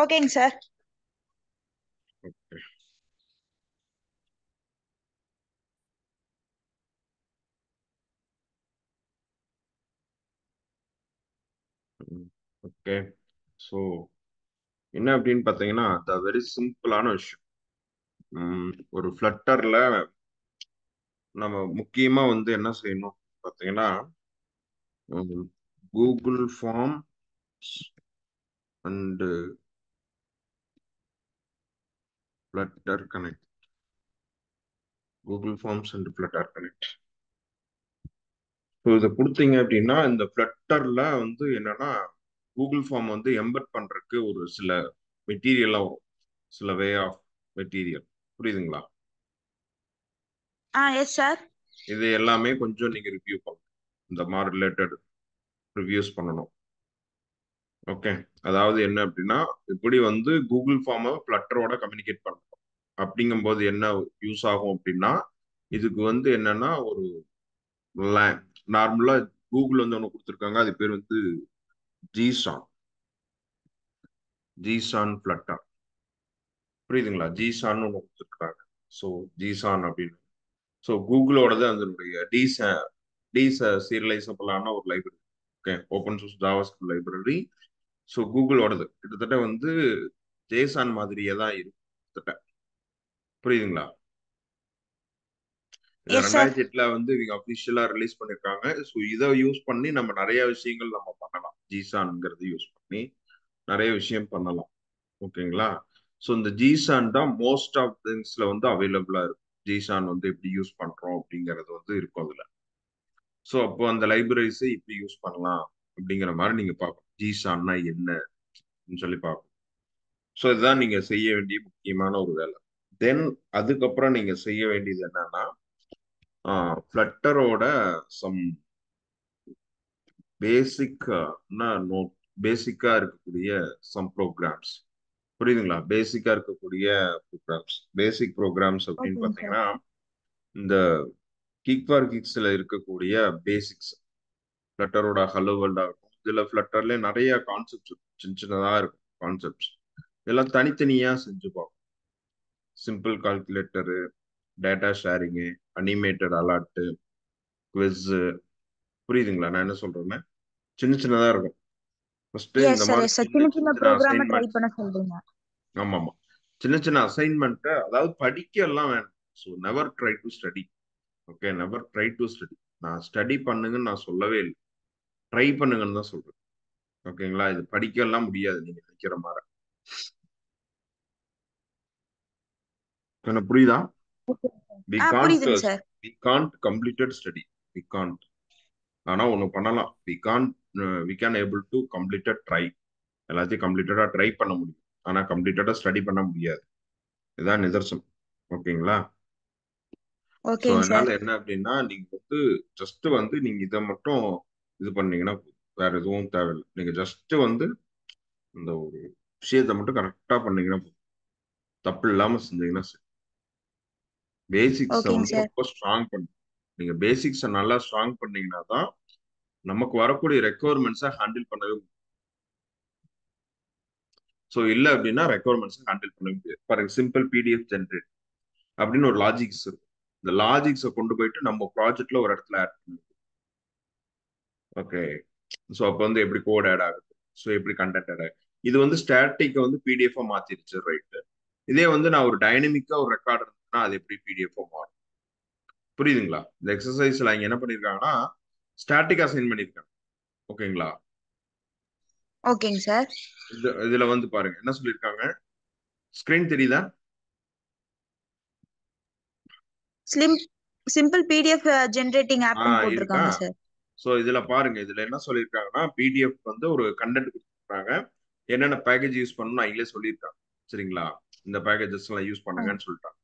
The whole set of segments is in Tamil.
ஓகேங்க சார். ஓகே. ஸோ என்ன அப்படின்னு பார்த்தீங்கன்னா வெரி சிம்பிளான விஷயம். ஒரு ஃப்ளட்டர்ல நம்ம முக்கியமா வந்து என்ன செய்யணும் பார்த்தீங்கன்னா Google form and Flutter connect. Google forms and Flutter connect. So இதை கொடுத்தீங்க அப்படின்னா இந்த ஃப்ளட்டர்ல வந்து என்னன்னா கூகுள் ஃபார்ம் வந்து எம்பெட் பண்றதுக்கு ஒரு சில மெட்டீரியல்லாம் வரும், சில வே ஆஃப் மெட்டீரியல். புரியுதுங்களா? Yes sir. இது எல்லாமே கொஞ்சம் நீங்க ரிவ்யூ பண்ணணும், இந்த மாதிரி ரிலேட்டட் ரிவ்யூஸ் பண்ணணும். ஓகே. அதாவது என்ன அப்படின்னா இப்படி வந்து கூகுள் ஃபார்மை ஃப்ளட்டரோட கம்யூனிகேட் பண்ணணும் அப்படிங்கும்போது என்ன யூஸ் ஆகும் அப்படின்னா இதுக்கு வந்து என்னன்னா ஒரு நார்மலா கூகுள் வந்து ஒன்று கொடுத்துருக்காங்க, அது பேர் வந்து ஜிசான். Gson Flutter. புரியுதுங்களா? ஜிசான் ஒன்று கொடுத்துருக்காங்க. ஸோ ஜிசான் அப்படின்னு ஸோ கூகுளோடது அதனுடைய டீஸ் சீரியலைசபிளான ஒரு library. Okay. Open source JavaScript library. So கூகுளோடது கிட்டத்தட்ட வந்து ஜேசான் மாதிரியே தான் இருக்கு கிட்டத்தட்ட. புரியுதுங்களா? இதை எஸ் சார். 2008 வந்து இவங்க அபிஷியலா ரிலீஸ் பண்ணிருக்காங்க. ஸோ இதை யூஸ் பண்ணி நம்ம நிறைய விஷயங்கள் நம்ம பண்ணலாம். ஜிசான்ங்கிறது யூஸ் பண்ணி நிறைய விஷயம் பண்ணலாம். ஓகேங்களா? ஸோ இந்த ஜிசான் தான் மோஸ்ட் ஆஃப் திங்ஸ்ல வந்து அவைலபிளா இருக்கும். ஜிசான் வந்து எப்படி யூஸ் பண்றோம் அப்படிங்கிறது வந்து இருக்கும் அதுல. ஸோ அப்போ அந்த லைப்ரரிஸை இப்படி யூஸ் பண்ணலாம் அப்படிங்கிற மாதிரி நீங்க பார்க்கணும். ஜிசான்னா என்னன்னு சொல்லி பார்க்கணும். ஸோ இதுதான் நீங்க செய்ய வேண்டிய முக்கியமான ஒரு வேலை. தென் அதுக்கப்புறம் நீங்க செய்ய வேண்டியது என்னன்னா ஃப்ளட்டரோட சம் பேசிக் நோட், பேசிக்கா இருக்கக்கூடிய சம் ப்ரோக்ராம்ஸ். புரியுதுங்களா? பேசிக்கா இருக்கக்கூடிய ப்ரோக்ராம்ஸ். பேசிக் ப்ரோக்ராம்ஸ் அப்படின்னு ஓகேங்க சார். பார்த்தீங்கன்னா இந்த கிக் ஃபார் கிக்ஸ்ல இருக்கக்கூடிய பேசிக்ஸ், ஃப்ளட்டரோட ஹலோ வேர்ல்டா இருக்கும். இதுல ஃப்ளட்டர்ல நிறைய கான்செப்ட்ஸ் சின்ன சின்னதா இருக்கும். கான்செப்ட்ஸ் இதெல்லாம் தனித்தனியா செஞ்சு பார்ப்போம். Simple calculator, data sharing, animated alert, quiz. புரியுதுங்களா நான் என்ன சொல்றேன்னு? சின்ன சின்னதா இருக்கும். ஃபர்ஸ்ட் எஸ் இந்த சார், மாதிரி எஸ் சார். சின்ன சின்ன சின்ன சின்ன சின்ன ப்ரோக்ராம ட்ரை அசைன்மெண்ட்ஸ். பண்ண சொல்றீங்க. ஆமா ஆமா. சின்ன சின்ன அசைன்மெண்ட்டை அதாவது படிக்க எல்லாம் வேணும். So never try to study. Okay. Never try to study. நான் ஸ்டடி பண்ணுங்கன்னு நான் சொல்லவே இல்லை, ட்ரை பண்ணுங்கன்னு தான் சொல்றேன். ஓகேங்களா? இது படிக்க எல்லாம் முடியாது நீங்க நினைக்கிற மாதிரி. எனக்கு புரியுதா? ஓகே. வி காண்ட் புரியுதுங்க sir. We can't completed study. We can't. ஆனா ஒண்ணு பண்ணலாம். We can able to completed try. எல்லாத்தையும் கம்ப்ளீட்டடா ட்ரை பண்ண முடியும், ஆனா கம்ப்ளீட்டடா ஸ்டடி பண்ண முடியாது. இதுதான் நிதர்சனம். ஓகேங்களா? ஸோ ஓகேங்க அதனால சார். என்ன அப்படின்னா நீங்க வந்து ஜஸ்ட் வந்து நீங்க இதை மட்டும் இது பண்ணீங்கன்னா போதும். வேற எதுவும் தேவையில்லை. நீங்க ஜஸ்ட் வந்து இந்த ஒரு விஷயத்தை மட்டும் கரெக்டா பண்ணீங்கன்னா போதும். தப்பு இல்லாம செஞ்சீங்கன்னா சரி. பேசிக்ஸை ஓகேங்க வந்து சார். ரொம்ப ஸ்ட்ராங் பண்ணுங்க. நீங்க பேசிக்ஸை நல்லா ஸ்ட்ராங் பண்ணீங்கன்னா தான் நமக்கு வரக்கூடிய ரெக்குவயர்மெண்ட்ஸை ஹேண்டில் பண்ணவே முடியும். ஸோ இல்லை அப்படின்னா ரெக்குவயர்மெண்ட்ஸை ஹேண்டில் பண்ணவே முடியாது. ஃபார் சிம்பிள் பிடிஎஃப் ஜென்ரேட் அப்படின்னு ஒரு லாஜிக்ஸ் இருக்கும். இந்த லாஜிக்ஸை கொண்டு போயிட்டு நம்ம ப்ராஜெக்ட்ல ஒரு இடத்துல ஆட் பண்ணுவோம். ஓகே. ஸோ அப்போ வந்து எப்படி கோட் ஆட் ஆகுது, ஸோ எப்படி கண்டென்ட் ஆட் ஆகுது. இது வந்து ஸ்டாட்டிக்கை வந்து பிடிஎஃப் மாத்திருச்சு, ரைட்டு. இதே வந்து நான் ஒரு டைனமிக்கா ஒரு ரெக்கார்ட் இருந்ததுன்னா அது எப்படி பிடிஎஃப் மாறும்? புரியுதுங்களா? இந்த எக்ஸசைஸ்ல இங்க என்ன பண்ணிருக்காங்கன்னா ஸ்டாட்டிக் அசைன் பண்ணிருக்காங்க. ஓகேங்களா? ஓகேங்க சார். இதுல வந்து பாருங்க என்ன சொல்லியிருக்காங்க. ஸ்கிரீன் தெரியுதா? ஸ்லிம் சிம்பிள் பிடிஎஃப் ஜெனரேட்டிங் ஆப்னு இருக்கா? போட்டிருக்காங்க சார். ஸோ இதுல பாருங்க, இதுல என்ன சொல்லியிருக்காங்கன்னா பிடிஎஃப் வந்து ஒரு கண்டென்ட் கொடுத்துருக்காங்க. என்னென்ன பேக்கேஜ் யூஸ் பண்ணணும் அவங்களே சொல்லியிருக்காங்க. சரிங்களா? இந்த பேக்கேஜஸ் எல்லாம் யூஸ் பண்ணுங்கன்னு சொல்லிட்டாங்க.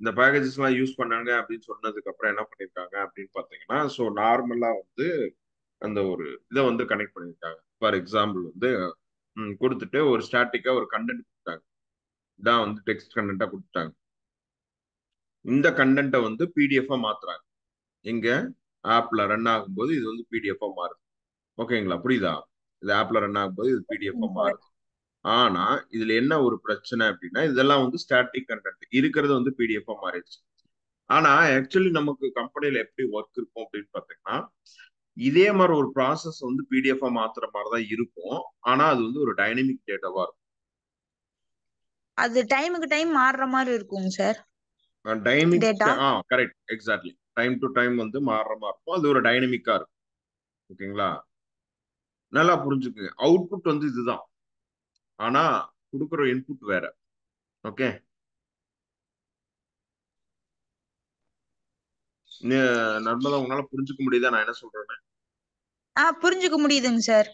இந்த பேக்கேஜஸ் எல்லாம் யூஸ் பண்ணாங்க அப்படின்னு சொன்னதுக்கு அப்புறம் என்ன பண்ணிருக்காங்க அப்படின்னு பாத்தீங்கன்னா ஸோ நார்மலா வந்து அந்த ஒரு இதை வந்து கனெக்ட் பண்ணியிருக்காங்க. ஃபார் எக்ஸாம்பிள் வந்து கொடுத்துட்டு ஒரு ஸ்டாட்டிக்கா ஒரு கண்டென்ட் கொடுத்தாங்க. இதான் வந்து டெக்ஸ்ட் கண்டென்ட்டா கொடுத்துட்டாங்க. இந்த கண்டென்ட்டை வந்து பிடிஎஃப் மாத்துறாங்க. எங்க ஆப்ல ரன் ஆகும்போது இது வந்து பிடிஎஃப் மாறுது. ஓகேங்களா? புரியுதா? இது ஆப்ல ரன் ஆகும்போது இது பிடிஎஃப் ஓகேங்க சார். மாறுது. ஆனா இதுல என்ன ஒரு பிரச்சனை அப்படின்னா இதெல்லாம் வந்து ஸ்டாட்டிக் கண்டென்ட் இருக்கிறது வந்து பிடிஎஃப் மாறிடுச்சு. ஆனா ஆக்சுவலி நமக்கு கம்பெனில எப்படி ஒர்க் இருக்கும் அப்படின்னு பாத்தீங்கன்னா இதே மாதிரி ஒரு ப்ராசஸ் வந்து பிடிஎஃப் மாத்துற மாதிரி தான் இருக்கும். ஆனா அது வந்து ஒரு டைனமிக் டேட்டாவா இருக்கும். அது டைமுக்கு டைம் மாறுற மாதிரி இருக்குங்க sir dynamic data. Correct exactly time to time வந்து மாறுற மாதிரி இருக்கும். அது ஒரு டைனமிக்கா இருக்கும். ஓகேங்களா, நல்லா புரிஞ்சுக்குங்க. அவுட்புட் வந்து இதுதான், ஆனா கொடுக்குற இன்புட் வேற. ஓகே, நர்மதா உங்களால புரிஞ்சுக்க முடியுதா நான் என்ன சொல்றேன்னு? புரிஞ்சுக்க முடியுதுங்க சார்.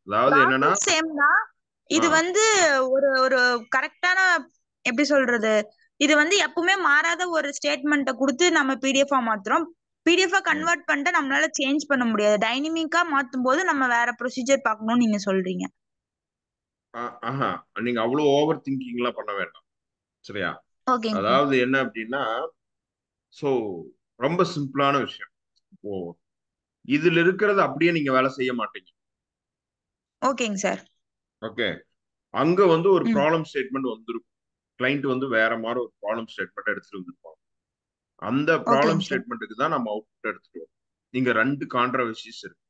அதாவது என்னன்னா ப்ராசஸ் சேம் தான். இது ஆஹ் வந்து ஒரு ஒரு கரெக்டான, எப்படி சொல்றது, இது வந்து எப்பவுமே மாறாத ஒரு ஸ்டேட்மெண்ட்டை கொடுத்து நம்ம பிடிஎஃப் மாத்துறோம். பிடிஎஃப் ம், கன்வெர்ட் பண்ணிட்டு நம்மளால சேஞ்ச் பண்ண முடியாது. டைனமிக்கா மாத்தும் போது நம்ம வேற ப்ரொசீஜர் பார்க்கணும்னு நீங்க சொல்றீங்க. ஆஹா, நீங்க அவ்வளவு ஓவர் திங்கிங் எல்லாம் பண்ண வேண்டாம். சரியா? ஓகேங்க சார். அதாவது என்ன அப்படின்னா சோ ரொம்ப சிம்பிளான விஷயம். ஓ, இதுல இருக்கிறது அப்படியே நீங்க வேலை செய்ய மாட்டீங்க. ஓகேங்க சார். ஓகே, அங்க வந்து ஒரு ம். ப்ராப்ளம் ஸ்டேட்மெண்ட் வந்துருக்கும். கிளைண்ட் வந்து வேற மாதிரி ஒரு ப்ராப்ளம் ஸ்டேட்மெண்ட் எடுத்துட்டு வந்திருப்பாங்க. அந்த ப்ராப்ளம் ஓகேங்க சார். ஸ்டேட்மெண்ட்டுக்கு தான் நம்ம அவுட்புட் எடுத்துட்டு வரோம். இங்க ரெண்டு கான்ட்ரவர்சிஸ் இருக்கு.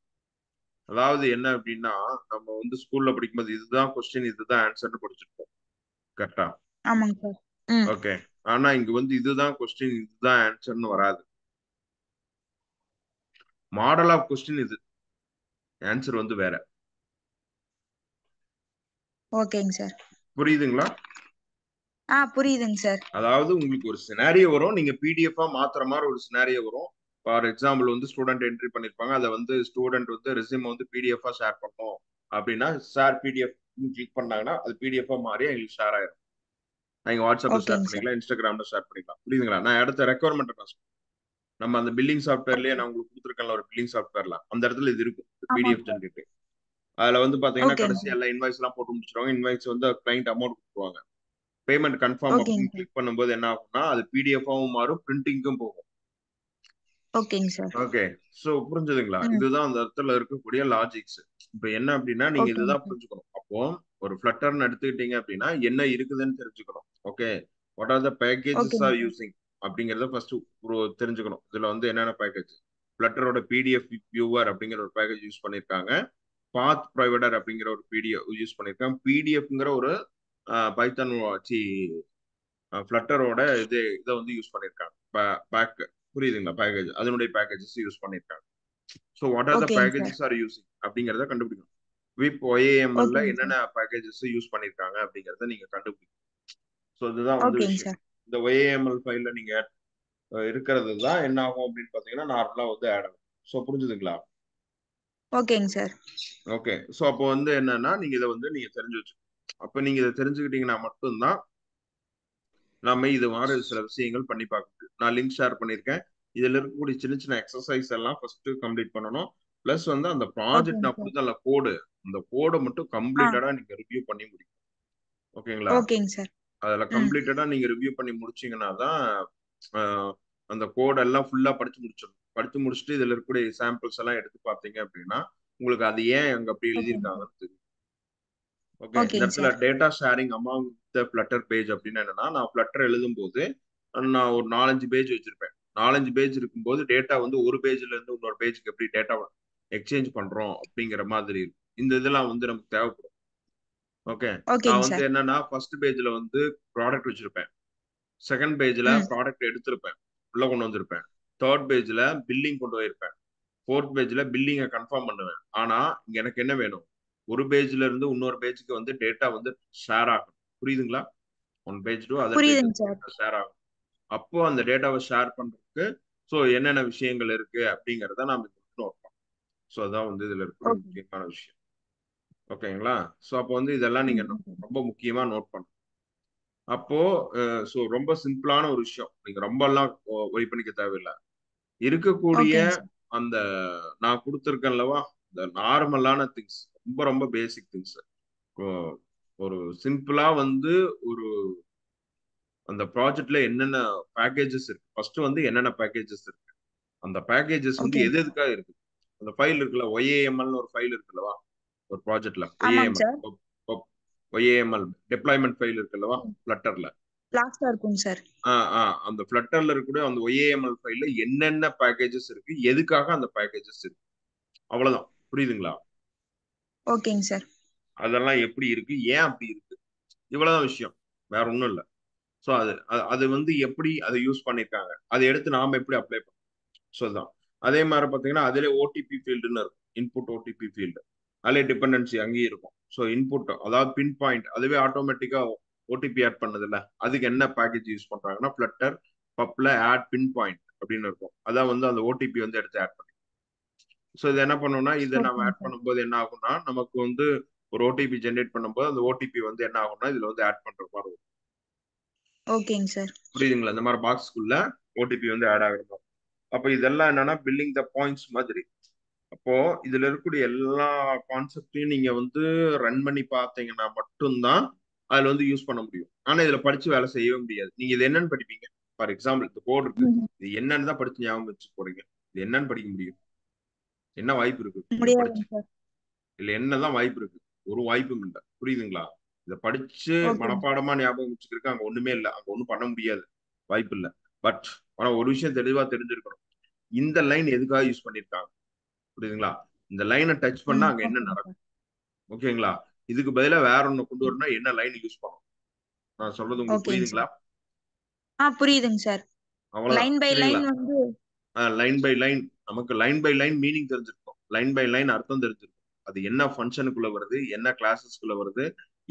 அதாவது என்ன அப்படின்னா நம்ம வந்து ஸ்கூல்ல படிக்கும்போது இதுதான் கொஸ்டின் இதுதான் ஆன்சர்னு படிச்சிருப்போம். கரெக்டா? ஆமாங்க சார். ம். ஓகே, ஆனா இங்க வந்து இதுதான் கொஸ்டின் இதுதான் ஆன்சர்னு வராது. மாடல் ஆஃப் கொஸ்டின் இது, ஆன்சர் வந்து வேற. ஓகேங்க சார். புரியுதுங்களா? புரியுதுங்க சார். அதாவது உங்களுக்கு ஒரு சினாரியோ வரும், நீங்க பிடிஎஃப் மாத்துற மாதிரி ஒரு சினாரியோ வரும். ஃபார் எக்ஸாம்பிள் வந்து ஸ்டூடெண்ட் என்ட்ரி பண்ணிருப்பாங்க, அதை வந்து ஸ்டூடெண்ட் வந்து ரெஸ்யூம் வந்து பிடிஎஃப் ஷேர் பண்ணணும் அப்படின்னா ஷேர் பிடிஎஃப் கிளிக் பண்ணாங்கன்னா அது பிடிஎஃப் மாறி எங்களுக்கு ஷேர் ஆயிரும். நீங்க வாட்ஸ்அப்ல ஷேர் ஓகேங்க சார். பண்ணிக்கலாம், இன்ஸ்டாகிராம்ல ஷேர் பண்ணிக்கலாம். புரியுதுங்களா? நான் அடுத்த ரெக்குவயர்மெண்ட் நான் சொல்றேன். நம்ம அந்த பில்லிங் சாஃப்ட்வேர்லயே நான் உங்களுக்கு கொடுத்துருக்கேன்ல ஒரு பில்லிங் சாஃப்ட்வேர்ல, அந்த இடத்துல இது இருக்கும் ஆமாங்க பிடிஎஃப் சார். ஜென்ரேட். அதுல வந்து பாத்தீங்கன்னா ஓகேங்க கடைசி சார். எல்லா இன்வாய்ஸ் எல்லாம் போட்டு முடிச்சிருவாங்க. இன்வாய்ஸ் வந்து கிளைண்ட் அமௌண்ட் கொடுத்துருவாங்க. பேமெண்ட் கன்ஃபார்ம் ஓகேங்க அப்படின்னு சார். கிளிக் பண்ணும்போது என்ன ஆகும்னா அது பிடிஎஃபாவும் மாறும், பிரிண்டிங்கும் போகும். ஓகேங்க சார். Okay, so புரிஞ்சதுங்களா? ம். இதுதான் அந்த இடத்துல இருக்கக்கூடிய லாஜிக்ஸ். இப்ப என்ன அப்படின்னா நீங்க ஓகேங்க இதுதான் சார். புரிஞ்சுக்கணும். அப்போ ஒரு ஃபிளட்டர்னு எடுத்துக்கிட்டீங்க அப்படின்னா என்ன இருக்குதுன்னு தெரிஞ்சுக்கணும். Okay, what are the packages ஓகேங்க ஆர் சார். யூசிங் அப்படிங்கறத ஃபர்ஸ்ட் ஒரு தெரிஞ்சுக்கணும். இதுல வந்து என்னென்ன பேக்கேஜ், ஃபிளட்டரோட பிடிஎஃப் வியூவர் அப்படிங்கிற ஒரு பேக்கேஜ் யூஸ் பண்ணிருக்காங்க. பாத் ப்ரொவைடர் அப்படிங்கிற ஒரு பிடிஎஃப் யூஸ் பண்ணிருக்காங்க. பிடிஎஃப்ங்கிற ஒரு பைத்தான் வச்சு ஃபிளட்டரோட இதை வந்து யூஸ் பண்ணிருக்காங்க. பேக் புரியுதுங்களா? பேக்கேஜ் அதனுடைய பேக்கேஜஸ் யூஸ் பண்ணிருக்காங்க. ஸோ வாட் ஆர் த ஓகேங்க சார். பேக்கேஜஸ் ஆர் யூசிங் அப்படிங்கிறத கண்டுபிடிக்கணும். விப் ஒஏஎம்எல்ல ஓகேங்க என்னென்ன சார். பேக்கேஜஸ் யூஸ் பண்ணிருக்காங்க அப்படிங்கிறத நீங்க கண்டுபிடிக்கணும். ஸோ இதுதான் வந்து ஓகேங்க விஷயம். சார். இந்த ஒஏஎம்எல் ஃபைல்ல நீங்க இருக்கிறது தான் என்ன ஆகும் அப்படின்னு பாத்தீங்கன்னா நார்மலா வந்து ஆட் ஆகும். ஸோ புரிஞ்சுதுங்களா? ஓகேங்க சார். ஓகே, ஸோ அப்போ வந்து என்னன்னா நீங்க இதை வந்து நீங்க தெரிஞ்சு வச்சுக்கணும். அப்ப நீங்க இதை தெரிஞ்சுக்கிட்டீங்கன்னா மட்டும்தான் நம்ம இது மாதிரி சில விஷயங்கள் பண்ணி பார்க்க முடியும். நான் லிங்க் ஷேர் பண்ணியிருக்கேன். இதுல இருக்கக்கூடிய சின்ன சின்ன எக்ஸசைஸ் எல்லாம் ஃபர்ஸ்ட் கம்ப்ளீட் பண்ணணும். பிளஸ் வந்து அந்த ப்ராஜெக்ட் ஓகேங்க நான் சார். கொடுத்தல கோடு, அந்த கோடை மட்டும் ஆ கம்ப்ளீட்டடா நீங்க ரிவ்யூ பண்ணி முடியும். ஓகேங்களா? ஓகேங்க சார். அதுல ம். கம்ப்ளீட்டடா நீங்க ரிவ்யூ பண்ணி முடிச்சீங்கன்னா தான் அந்த கோட் எல்லாம் ஃபுல்லா படிச்சு முடிச்சிடணும். படிச்சு முடிச்சுட்டு இதுல இருக்கக்கூடிய சாம்பிள்ஸ் எல்லாம் எடுத்து பார்த்தீங்க அப்படின்னா உங்களுக்கு அது ஏன் அங்க அப்படி ஓகேங்க சார். எழுதியிருக்காங்கன்னு தெரியும். ஓகே, இந்த ஓகேங்க இடத்துல sir. Data sharing among the Flutter page அப்படின்னு என்னன்னா நான் ஃபிளட்டர் எழுதும் போது நான் ஒரு 4-5 பேஜ் வச்சிருப்பேன். 4-5 பேஜ் இருக்கும்போது டேட்டா வந்து ஒரு பேஜ்ல இருந்து இன்னொரு பேஜுக்கு எப்படி டேட்டா எக்ஸ்சேஞ்ச் பண்றோம் அப்படிங்கிற மாதிரி இருக்கும். இந்த இதெல்லாம் வந்து நமக்கு தேவைப்படும். ஓகே, நான் ஓகேங்க வந்து சார். என்னன்னா ஃபர்ஸ்ட் பேஜ்ல வந்து ப்ராடக்ட் வச்சிருப்பேன். செகண்ட் பேஜ்ல ம். ப்ராடக்ட் எடுத்திருப்பேன், உள்ள கொண்டு வந்திருப்பேன். தேர்ட் பேஜ்ல பில்லிங் கொண்டு போயிருப்பேன். ஃபோர்த் பேஜ்ல பில்லிங்கை கன்ஃபார்ம் பண்ணுவேன். ஆனா இங்க எனக்கு என்ன வேணும், ஒரு பேஜ்ல இருந்து இன்னொரு பேஜுக்கு வந்து டேட்டா வந்து ஷேர் ஆகணும். புரியுதுங்களா? One page to other page புரியுதுங்க சார். ஷேர் ஆகும். அப்போ அந்த டேட்டாவை ஷேர் பண்றதுக்கு ஸோ என்னென்ன விஷயங்கள் இருக்கு அப்படிங்கிறத நாம நோட் பண்ணோம். ஸோ அதான் வந்து இதுல இருக்கிற ஓகே. முக்கியமான விஷயம். ஓகேங்களா? ஸோ அப்போ வந்து இதெல்லாம் நீங்க ம். ரொம்ப முக்கியமா நோட் பண்ணணும். அப்போ ஸோ ரொம்ப சிம்பிளான ஒரு விஷயம். நீங்க ரொம்ப எல்லாம் ஒரி பண்ணிக்க தேவையில்லை. இருக்கக்கூடிய ஓகேங்க சார். அந்த நான் கொடுத்துருக்கேன்லவா இந்த நார்மலான திங்ஸ், ரொம்ப ரொம்ப பேசிக் திங்ஸ். ஒரு சிம்பிளா வந்து ஒரு அந்த ப்ராஜெக்ட்ல என்னென்ன பேக்கேஜஸ் இருக்கு, ஃபர்ஸ்ட் வந்து என்னென்ன பேக்கேஜஸ் இருக்கு, அந்த பேக்கேஜஸ் வந்து ஓகேங்க எது சார். எதுக்காக இருக்கு. அந்த ஃபைல் இருக்குல்ல, ஒய்ஏஎம்எல்னு ஒரு ஃபைல் இருக்குல்லவா ஒரு ப்ராஜெக்ட்ல ஆமாங்க YAML sir. YAML deployment file இருக்குல்லவா ஃப்ளட்டர்ல. லாஸ்டா இருக்குங்க சார். அந்த ஃப்ளட்டர்ல இருக்கக்கூடிய அந்த ஒய்ஏஎம்எல் ஃபைல்ல என்னென்ன பேக்கேஜஸ் இருக்கு, எதுக்காக அந்த பேக்கேஜஸ் இருக்கு, அவ்வளவுதான். புரியுதுங்களா? ஓகேங்க சார். அதெல்லாம் எப்படி இருக்கு, ஏன் அப்படி இருக்கு, இவ்வளவுதான் விஷயம், வேற ஒண்ணும் இல்ல. ஸோ அது வந்து எப்படி அதை யூஸ் பண்ணிருக்காங்க, அதை எடுத்து நாம எப்படி அப்ளை பண்ணோம். ஸோ அதுதான். அதே மாதிரி பார்த்தீங்கன்னா அதிலே ஓடிபி ஃபீல்டுன்னு இருக்கும், இன்புட் ஓடிபி ஃபீல்டு. அதிலே டிபெண்டன்சி அங்கேயும் இருக்கும். ஸோ இன்புட் அதாவது பின் பாயிண்ட் அதுவே ஆட்டோமேட்டிக்கா ஓடிபி ஆட் பண்ணது இல்ல, அதுக்கு என்ன பேக்கேஜ் யூஸ் பண்றாங்கன்னா ஃப்ளட்டர் பப்ல ஆட் பின் பாயிண்ட் அப்படின்னு இருக்கும். அதான் வந்து அந்த ஓடிபி வந்து எடுத்து ஆட் பண்ணி. ஸோ இது என்ன பண்ணணும்னா இதை நம்ம ஓகேங்க ஆட் சார். பண்ணும்போது என்ன ஆகும்னா நமக்கு வந்து ஒரு ஓடிபி ஜென்ரேட் பண்ணும்போது அந்த ஓடிபி வந்து என்ன ஆகும்னா இதுல வந்து ஆட் பண்ற மாதிரி இருக்கும். ஓகேங்க சார். புரியுதுங்களா? இந்த மாதிரி பாக்ஸ்க்குள்ள ஓடிபி வந்து ஆட் ஆகிருக்கும். அப்ப இதெல்லாம் என்னன்னா பில்லிங் த பாயிண்ட்ஸ் மாதிரி. அப்போ இதுல இருக்கக்கூடிய எல்லா கான்செப்டையும் நீங்க வந்து ரன் பண்ணி பார்த்தீங்கன்னா மட்டும்தான் அதுல வந்து யூஸ் பண்ண முடியும். ஆனா இதுல படிச்சு வேலை செய்யவே முடியாது. நீங்க இது என்னன்னு படிப்பீங்க? ஃபார் எக்ஸாம்பிள் இந்த கோட் இருக்கு, இது என்னன்னு தான் படிச்சு ஞாபகம் வச்சு போறீங்க. இது என்னன்னு படிக்க முடியும்? என்ன வாய்ப்பு இருக்கு இதை படிச்சு? முடியாதுங்க சார். இல்ல என்னதான் வாய்ப்பு இருக்கு? ஒரு வாய்ப்பும் இல்லை. புரியுதுங்களா? இதை படிச்சு ஓகேங்க. மனப்பாடமா ஞாபகம் வச்சுக்கிறதுக்கு அங்க ஒண்ணுமே இல்லை, அங்க ஒண்ணும் பண்ண முடியாது, வாய்ப்பு இல்லை. பட் ஆனா ஒரு விஷயம் தெளிவா தெரிஞ்சிருக்கணும், இந்த லைன் எதுக்காக யூஸ் பண்ணிருக்காங்க. புரியுதுங்களா? இந்த லைனை டச் பண்ணா அங்க என்ன ஓகேங்க நடக்கும். சார். ஓகேங்களா? இதுக்கு பதிலா வேற ஒண்ணு கொண்டு வரணும்னா என்ன லைன் யூஸ் பண்ணணும். நான் சொல்றது உங்களுக்கு ஓகேங்க புரியுதுங்களா? சார். புரியுதுங்க சார். அவ்வளவுதான். லைன் பை சரிங்களா? லைன் வந்து. லைன் பை லைன், நமக்கு லைன் பை லைன் மீனிங் தெரிஞ்சிருக்கும், லைன் பை லைன் அர்த்தம் தெரிஞ்சிருக்கும். அது என்ன ஃபங்க்ஷனுக்குள்ள வருது, என்ன கிளாஸஸ்க்குள்ள வருது,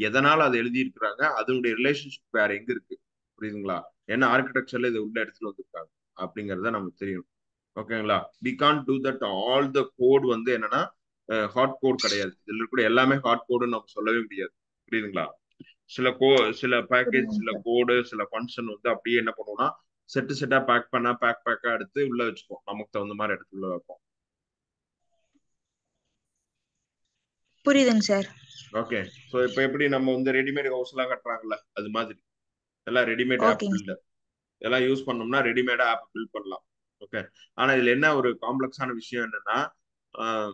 எதனால அதை எழுதி இருக்கிறாங்க, அதனுடைய ரிலேஷன்ஷிப் வேற எங்க இருக்கு. புரியுதுங்களா? என்ன ஆர்கிடெக்சர்ல இதை உள்ள எடுத்துட்டு வந்திருக்காங்க அப்படிங்கறத நமக்கு தெரியும். ஓகேங்களா? We can do that all the code வந்து என்னன்னா ஹாட் கோட் கிடையாது. இதுல இருக்கக்கூடிய எல்லாமே ஹாட் கோடுன்னு நம்ம சொல்லவே முடியாது. புரியுதுங்களா? சில பேக்கேஜ், புரியுதுங்க சில சார். கோடு, சில ஃபங்க்ஷன் வந்து அப்படியே என்ன பண்ணுவோம்னா செட்டா பேக்கா எடுத்து உள்ள வச்சுப்போம், நமக்கு தகுந்த மாதிரி எடுத்து உள்ள வைப்போம். புரியுதுங்க சார். ஓகே. ஸோ இப்போ எப்படி நம்ம வந்து ரெடிமேட் ஹவுஸ் எல்லாம் கட்டுறாங்கல்ல, அது மாதிரி எல்லாம் ரெடிமேட் ஆப் ஓகேங்க பில்டர் சார். எல்லாம் யூஸ் பண்ணோம்னா ரெடிமேடா ஆப் பில்ட் பண்ணலாம். ஓகே. ஆனா இதுல என்ன ஒரு காம்ப்ளெக்ஸான விஷயம் என்னன்னா ஆஹ்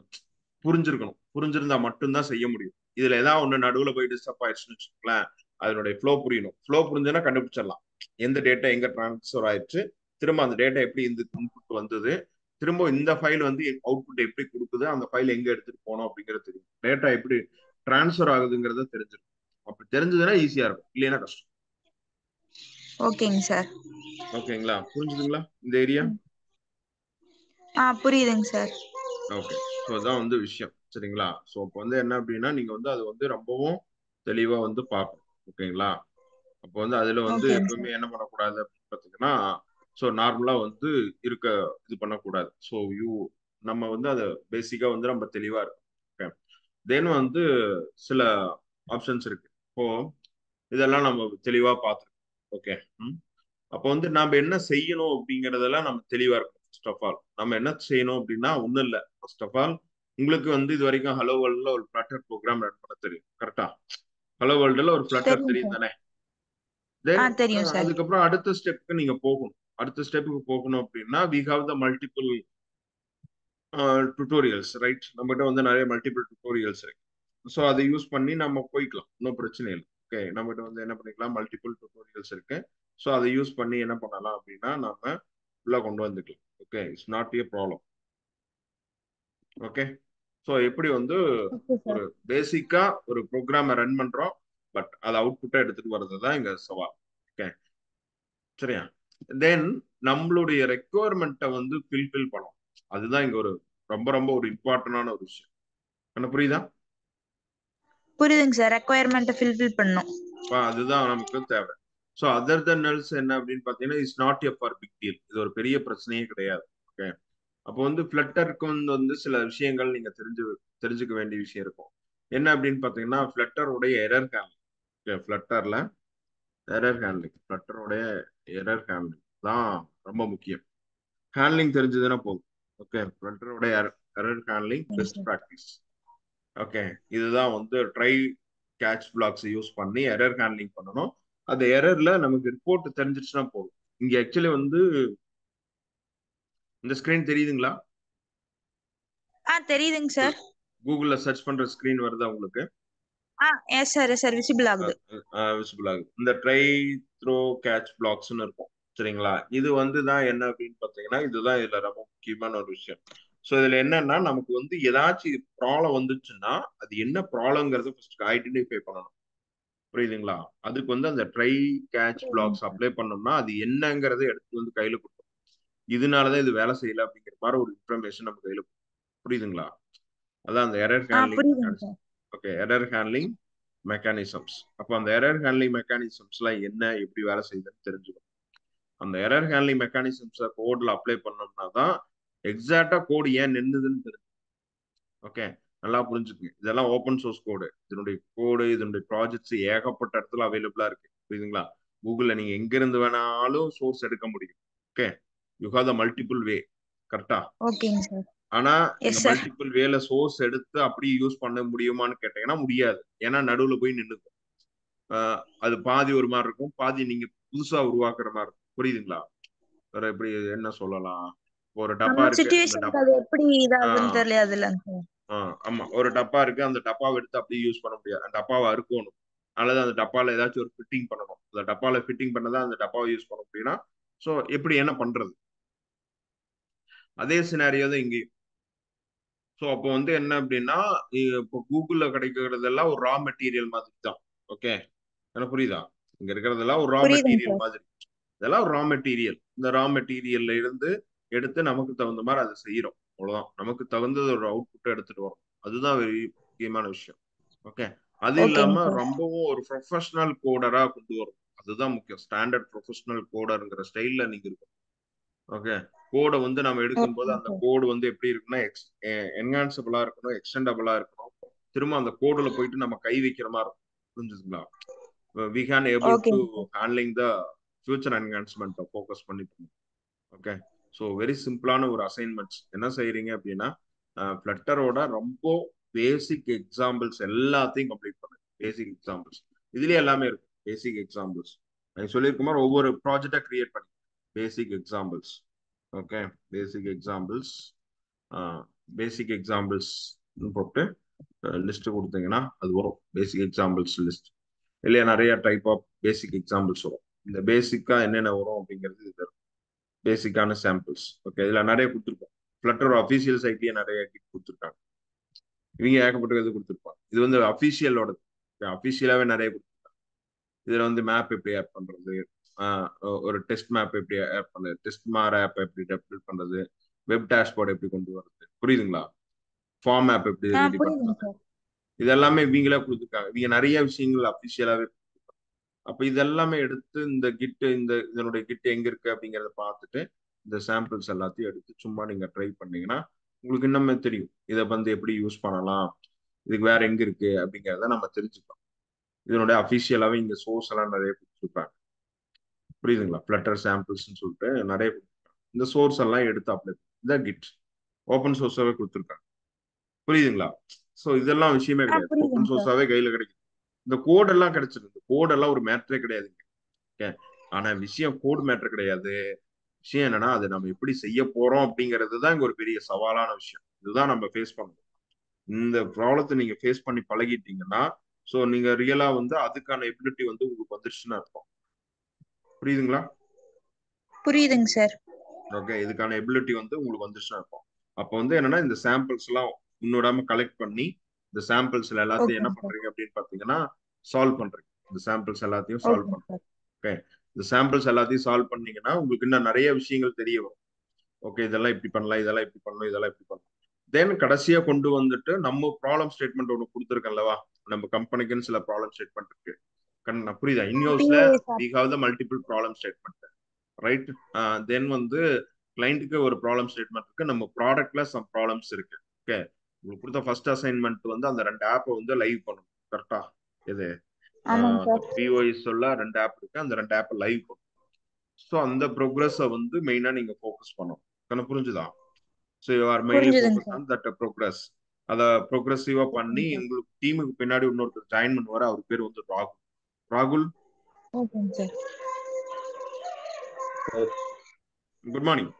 புரிஞ்சிருக்கணும், புரிஞ்சிருந்தா மட்டும்தான் செய்ய முடியும். இதுல ஏதாவது ஒண்ணு நடுவுல போய் டிஸ்டர்ப் ஆயிடுச்சுன்னு வச்சுக்கோங்களேன், அதனுடைய ஃப்ளோ புரியணும். ஃப்ளோ புரிஞ்சுன்னா கண்டுபிடிச்சிடலாம் எந்த டேட்டா எங்க டிரான்ஸ்ஃபர் ஆயிடுச்சு, திரும்ப அந்த டேட்டா எப்படி இந்த இன்புட் வந்தது, திரும்ப இந்த ஃபைல் வந்து அவுட்புட் எப்படி கொடுக்குது, அந்த ஃபைல் எங்க எடுத்துட்டு போனோம் அப்படிங்கிறது தெரியும், டேட்டா எப்படி டிரான்ஸ்ஃபர் ஆகுதுங்கிறத தெரிஞ்சிருக்கும். அப்படி தெரிஞ்சதுன்னா ஈஸியா இருக்கும், இல்லைன்னா கஷ்டம். ஓகேங்க சார். ஓகேங்களா? புரிஞ்சுதுங்களா இந்த ஏரியா? புரியுதுங்க சார். ஓகே. ஸோ அதான் வந்து விஷயம். சரிங்களா? ஸோ இப்போ வந்து என்ன அப்படின்னா நீங்க வந்து அது வந்து ரொம்பவும் தெளிவா வந்து பார்க்கணும். ஓகேங்களா? அப்போ வந்து அதுல வந்து ஓகேங்க எப்பவுமே சார். என்ன பண்ணக்கூடாது அப்படின்னு பார்த்தீங்கன்னா ஸோ நார்மலா வந்து இருக்க இது பண்ணக்கூடாது. ஸோ நம்ம வந்து அதை பேசிக்கா வந்து நம்ம தெளிவா இருக்கும். ஓகே. தென் வந்து சில ஆப்ஷன்ஸ் இருக்கு. இப்போ இதெல்லாம் நம்ம தெளிவா பார்த்துருக்கோம். ஓகே. அப்போ வந்து நாம என்ன செய்யணும் அப்படிங்கறதெல்லாம் நம்ம தெளிவா இருக்கணும். ஃபர்ஸ்ட் ஆஃப் ஆல் நம்ம என்ன செய்யணும் அப்படின்னா ஒண்ணும் இல்லை. ஃபர்ஸ்ட் ஆஃப் ஆல் உங்களுக்கு வந்து இது வரைக்கும் ஹலோ வேர்ல்ட்ல ஒரு ஃபிளட்டர் ப்ரோக்ராம் ரன் பண்ண தெரியும், கரெக்டா? ஹலோ வேர்ல்டுல ஒரு ஃபிளட்டர் தெரியும் தெரியும் சார். தானே? தென் தெரியும் சார். அதுக்கப்புறம் அடுத்த ஸ்டெப்புக்கு நீங்க போகணும். அடுத்த ஸ்டெப்புக்கு போகணும் அப்படின்னா we have the multiple tutorials, right? நம்மகிட்ட வந்து நிறைய மல்டிபிள் டுட்டோரியல்ஸ் இருக்கு. ஸோ அதை யூஸ் பண்ணி நம்ம போய்க்கலாம், ஒன்றும் பிரச்சனை இல்லை. ஓகே. நம்மகிட்ட வந்து என்ன பண்ணிக்கலாம், மல்டிபிள் டுட்டோரியல்ஸ் இருக்கு. ஸோ அதை யூஸ் பண்ணி என்ன பண்ணலாம் அப்படின்னா நம்ம உள்ள கொண்டு வந்துக்கலாம். Okay. It's not a problem. Okay. So எப்படி வந்து ஓகே ஒரு சார். பேசிக்கா ஒரு ப்ரோக்ராமை ரன் பண்றோம், பட் அதை அவுட்புட்டா எடுத்துட்டு வர்றது தான் இங்க சவால். ஓகே. சரியா? தென் நம்மளுடைய ரெக்குவயர்மெண்ட்டை வந்து ஃபில்ஃபில் பண்ணணும். அதுதான் இங்க ஒரு ரொம்ப ரொம்ப ஒரு இம்பார்ட்டன்டான ஒரு விஷயம். என்ன புரியுதா? புரியுதுங்க சார். ரெக்குவயர்மெண்ட்டை ஃபில்ஃபில் பண்ணணும். அதுதான் நமக்கு தேவை. ஸோ அதர் தென் எல்ஸ் என்ன அப்படின்னு பார்த்தீங்கன்னா is not a far big deal, இது ஒரு பெரிய பிரச்சனையே கிடையாது. ஓகே. அப்போ வந்து ஃபிளட்டருக்கு வந்து சில விஷயங்கள் நீங்க தெரிஞ்சுக்க வேண்டிய விஷயம் இருக்கும். என்ன அப்படின்னு பார்த்தீங்கன்னா ஃபிளட்டருடைய எரர் ஹேண்ட்லிங். ஃபிளட்டர்ல ஃபிளட்டருடைய எரர் ஹேண்ட்லிங் தான் ரொம்ப முக்கியம். ஹேண்ட்லிங் தெரிஞ்சதுன்னா போதும். ஓகே. ஃபிளட்டருடைய எரர் ஹேண்ட்லிங் சரிங்க பெஸ்ட் சார். ப்ராக்டிஸ். ஓகே. இதுதான் வந்து ட்ரை கேட்ச் பிளாக்ஸ் யூஸ் பண்ணி எரர் ஹேண்ட்லிங் பண்ணணும். அந்த எரர்ல நமக்கு ரிப்போர்ட் தெரிஞ்சிச்சுன்னா போதும். இங்க ஆக்சுவலி வந்து இந்த ஸ்கிரீன் தெரியுதுங்களா? தெரியுதுங்க சார். கூகுள்ல சர்ச் பண்ற ஸ்கிரீன் வருதா உங்களுக்கு? Yes sir, yes sir, visible ஆகுது. விசிபிள் ஆகுது. இந்த ட்ரை த்ரோ கேட்ச் பிளாக்ஸ்னு இருக்கும் சரிங்களா. இது வந்து தான் என்ன அப்படின்னு பார்த்தீங்கன்னா இதுதான் இதுல ரொம்ப முக்கியமான ஒரு விஷயம். ஸோ இதுல என்னன்னா நமக்கு வந்து ஏதாச்சும் ப்ராப்ளம் வந்துச்சுன்னா அது என்ன ப்ராப்ளம்ங்கிறத ஃபர்ஸ்ட் ஐடென்டிஃபை பண்ணணும். புரியுதுங்களா. அதுக்கு வந்து அந்த ட்ரை கேட்ச் புரியுதுங்க பிளாக்ஸ் சார். அப்ளை பண்ணோம்னா அது என்னங்கிறத எடுத்து வந்து கையில கொடுக்கும். இதனாலதான் இது வேலை செய்யல அப்படிங்கிற மாதிரி ஒரு இன்ஃபர்மேஷன் நம்ம கையில கொடுக்கும். புரியுதுங்களா. அதான் அந்த எரர் ஹேண்ட்லிங் புரியுதுங்க mechanism. Sir. Okay, error handling mechanisms. அப்போ அந்த எரர் ஹேண்ட்லிங் மெக்கானிசம்ஸ்லாம் என்ன எப்படி வேலை செய்யுதுன்னு தெரிஞ்சுக்கணும். அந்த எரர் ஹேண்ட்லிங் மெக்கானிசம்ஸை கோட்ல அப்ளை பண்ணோம்னா தான் எக்ஸாக்டா கோடு ஏன் நின்னுதுன்னு தெரியும். ஓகே, நல்லா புரிஞ்சுக்குங்க. இதெல்லாம் ஓப்பன் சோர்ஸ் கோடு. இதனுடைய கோடு இதனுடைய ப்ராஜெக்ட்ஸ் ஏகப்பட்ட இடத்துல அவைலபிளா இருக்கு. புரியுதுங்களா. கூகுள்ல நீங்க எங்க இருந்து வேணாலும் சோர்ஸ் எடுக்க முடியும். Okay, you have the multiple way. கரெக்டா. ஓகேங்க சார். ஆனா இந்த எஸ் சார். மல்டிபிள் வேல சோர்ஸ் எடுத்து அப்படியே யூஸ் பண்ண முடியுமான்னு கேட்டீங்கன்னா முடியாது. ஏன்னா நடுவுல போய் நின்னுக்கும். அது பாதி ஒரு மாதிரி இருக்கும், பாதி நீங்க புதுசா உருவாக்குற மாதிரி இருக்கும். புரியுதுங்களா. வேற எப்படி என்ன சொல்லலாம். ஒரு டப்பா நம்ம இருக்கு அந்த சிச்சுவேஷனுக்கு அது எப்படி இதாகுதுன்னு ஆஹ் தெரியல அதுல. ஆமா, ஒரு டப்பா இருக்கு அந்த டப்பாவை எடுத்து அப்படியே யூஸ் பண்ண முடியாது. அந்த டப்பாவை அறுக்கணும் அல்லது அந்த டப்பால ஏதாச்சும் ஒரு ஃபிட்டிங் பண்ணணும். அந்த டப்பால ஃபிட்டிங் பண்ணதான் அந்த டப்பாவை யூஸ் பண்ண முடியும்னா சோ எப்படி என்ன பண்றது. அதே சினாரியோ தான் இங்கேயும். ஸோ அப்போ வந்து என்ன அப்படின்னா இப்போ கூகுள்ல கிடைக்கிறதெல்லாம் ஒரு ரா மெட்டீரியல் மாதிரி தான். ஓகே, எனக்கு புரியுதா. இங்க இருக்கிறதெல்லாம் ஒரு ரா புரியுதுங்க மெட்டீரியல் சார். மாதிரி. இதெல்லாம் ஒரு ரா மெட்டீரியல். இந்த ரா மெட்டீரியல்ல இருந்து எடுத்து நமக்கு தகுந்த மாதிரி அதை செய்யறோம். அவ்வளவுதான். நமக்கு தகுந்த ஒரு அவுட்புட் எடுத்துட்டு வரோம். அதுதான் வெரி முக்கியமான விஷயம். ஓகே, அது ஓகேங்க இல்லாம சார். ரொம்பவும் ஒரு ப்ரொஃபஷனல் கோடரா கொண்டு வரும். அதுதான் முக்கியம். ஸ்டாண்டர்ட் ப்ரொஃபஷனல் கோடருங்கிற ஸ்டைல்ல நீங்க இருக்கும். ஓகே, கோடை வந்து நம்ம எடுக்கும்போது ஓகேங்க அந்த சார். கோடு வந்து எப்படி இருக்குன்னா என்ஹான்சபிளா இருக்கணும், எக்ஸ்டெண்டபிளா இருக்கணும். திரும்ப அந்த கோடுல போயிட்டு நம்ம கை வைக்கிற மாதிரி இருக்கும். புரிஞ்சுதுங்களா. வி கேன் ஏபிள் டு ஓகேங்க sir. Handling the future enhancement focus பண்ணி பண்ணும். ஓகே, ஸோ வெரி சிம்பிளான ஒரு அசைன்மெண்ட்ஸ் என்ன செய்யறீங்க அப்படின்னா ஃபிளட்டரோட ரொம்ப பேசிக் எக்ஸாம்பிள்ஸ் எல்லாத்தையும் கம்ப்ளீட் பண்ணுங்க. பேசிக் எக்ஸாம்பிள்ஸ் இதுலயே எல்லாமே இருக்கு. பேசிக் எக்ஸாம்பிள்ஸ் நான் சொல்லியிருக்க மாதிரி ஒவ்வொரு ப்ராஜெக்டா கிரியேட் பண்ணி பேசிக் எக்ஸாம்பிள்ஸ். ஓகே, பேசிக் எக்ஸாம்பிள்ஸ் பேசிக் எக்ஸாம்பிள்ஸ் போட்டு லிஸ்ட் கொடுத்தீங்கன்னா அது வரும். பேசிக் எக்ஸாம்பிள்ஸ் லிஸ்ட் இல்லையா. நிறைய டைப் ஆஃப் பேசிக் எக்ஸாம்பிள்ஸ் வரும். இந்த பேசிக்கா என்னென்ன வரும் அப்படிங்கிறது இது பேசிக்கான சாம்பிள்ஸ். ஓகே, இதுல நிறைய கொடுத்துருக்கோம். ஃபிளட்டர் அஃபீஷியல் சைட்லயே நிறைய கொடுத்துருக்காங்க. இவங்க ஏகப்பட்ட இது கொடுத்துருப்பாங்க. இது வந்து அஃபீஷியலோட அஃபீஷியலாவே நிறைய கொடுத்துருக்காங்க. இதுல வந்து மேப் எப்படி ஆட் பண்றது, ஒரு டெஸ்ட் மேப் எப்படி ஆட் பண்றது, டெஸ்ட் மார் ஆப் எப்படி டெவலப் பண்றது, வெப் டேஷ்போர்ட் எப்படி கொண்டு வர்றது. புரியுதுங்களா. ஃபார்ம் ஆப் எப்படி ரெடி புரியுதுங்க பண்றது. சார். இதெல்லாமே இவங்களே கொடுத்துருக்காங்க. இவங்க நிறைய விஷயங்கள் அஃபிஷியலாவே. அப்ப இதெல்லாமே எடுத்து இந்த கிட் இதனுடைய கிட் எங்க இருக்கு அப்படிங்கறத பார்த்துட்டு இந்த சாம்பிள்ஸ் எல்லாத்தையும் எடுத்து சும்மா நீங்க ட்ரை பண்ணீங்கன்னா உங்களுக்கு இன்னுமே தெரியும். இதை வந்து எப்படி யூஸ் பண்ணலாம், இதுக்கு வேற எங்க இருக்கு அப்படிங்கிறத நம்ம தெரிஞ்சுக்கலாம். இதனுடைய அஃபிஷியலாவே இங்க சோர்ஸ் எல்லாம் நிறைய கொடுத்துருப்பாங்க. புரியுதுங்களா. ஃபிளட்டர் சாம்பிள்ஸ் சொல்லிட்டு நிறைய கொடுத்துருக்காங்க. இந்த சோர்ஸ் எல்லாம் எடுத்து அப்ளை இந்த கிட் ஓப்பன் சோர்ஸாவே கொடுத்துருக்காங்க. புரியுதுங்களா. ஸோ இதெல்லாம் விஷயமே கிடையாது. ஓப்பன் புரியுதுங்க சார். சோர்ஸாவே கையில கிடைக்கும். இந்த கோட் எல்லாம் கிடைச்சிருக்கு. இந்த கோட் எல்லாம் ஒரு மேட்டரே கிடையாதுங்க. ஓகே, ஆனா விஷயம் கோட் மேட்டர் கிடையாது. விஷயம் என்னன்னா அது நம்ம எப்படி செய்ய போறோம் அப்படிங்கிறது தான் இங்க ஒரு பெரிய சவாலான விஷயம். இதுதான் நம்ம ஃபேஸ் பண்ணணும். இந்த ப்ராப்ளத்தை நீங்க ஃபேஸ் பண்ணி பழகிட்டீங்கன்னா ஸோ நீங்க ரியலா வந்து அதுக்கான எபிலிட்டி வந்து உங்களுக்கு வந்துருச்சுன்னு அர்த்தம். புரியுதுங்களா. புரியுதுங்க சார். ஓகே, இதுக்கான எபிலிட்டி வந்து உங்களுக்கு வந்துருச்சுன்னு அர்த்தம். அப்போ வந்து என்னன்னா இந்த சாம்பிள்ஸ் எல்லாம் முன்னோடாம கலெக்ட் பண்ணி இந்த சாம்பிள்ஸ்ல எல்லாத்தையும் என்ன ஓகேங்க சார். பண்றீங்க அப்படின்னு பாத்தீங்கன்னா சால்வ் பண்றீங்க. இந்த சாம்பிள்ஸ் எல்லாத்தையும் சால்வ் ஓகேங்க பண்றீங்க. சார். ஓகே, இந்த சாம்பிள்ஸ் எல்லாத்தையும் சால்வ் பண்ணீங்கன்னா உங்களுக்கு இன்னும் நிறைய விஷயங்கள் தெரிய வரும். ஓகே, இதெல்லாம் இப்படி பண்ணலாம், இதெல்லாம் இப்படி பண்ணணும், இதெல்லாம் இப்படி பண்ணணும். தென் கடைசியா கொண்டு வந்துட்டு நம்ம ப்ராப்ளம் ஸ்டேட்மெண்ட் ஒன்று கொடுத்துருக்கேன்லவா. நம்ம கம்பெனிக்குன்னு சில ப்ராப்ளம் ஸ்டேட்மெண்ட் இருக்கு. புரியுதா. இன்ஹவுஸ்ல POA sir. We have the multiple problem statement. Right. Then வந்து கிளைண்ட்டுக்கு ஒரு ப்ராப்ளம் ஸ்டேட்மெண்ட் இருக்கு. நம்ம ப்ராடக்ட்ல சம் ப்ராப்ளம்ஸ் இருக்கு. ஓகே, உங்களுக்கு கொடுத்த ஃபர்ஸ்ட் அசைன்மெண்ட் வந்து அந்த 2 ஆப்பை வந்து லைவ் பண்ணணும். கரெக்டா. இது ஆமாங்க சார். பிஓஎஸ் சொல்ல 2 ஆப் இருக்கு. அந்த 2 ஆப்பை லைவ் பண்ணணும். ஸோ அந்த ப்ரோக்ரஸை வந்து மெயினா நீங்க ஃபோக்கஸ் பண்ணணும். எனக்கு புரிஞ்சுதா. ஸோ யூ ஆர் மெயின்லி புரிஞ்சுதுங்க focus sir. On that progress. அதை ப்ரோக்ரஸிவா பண்ணி ஓகேங்க சார். உங்களுக்கு டீமுக்கு பின்னாடி இன்னொருத்தர் ஜாயின் பண்ணுவார். அவர் பேர் வந்து ராகுல். ராகுல், ஓகேங்க sir. Sir good morning.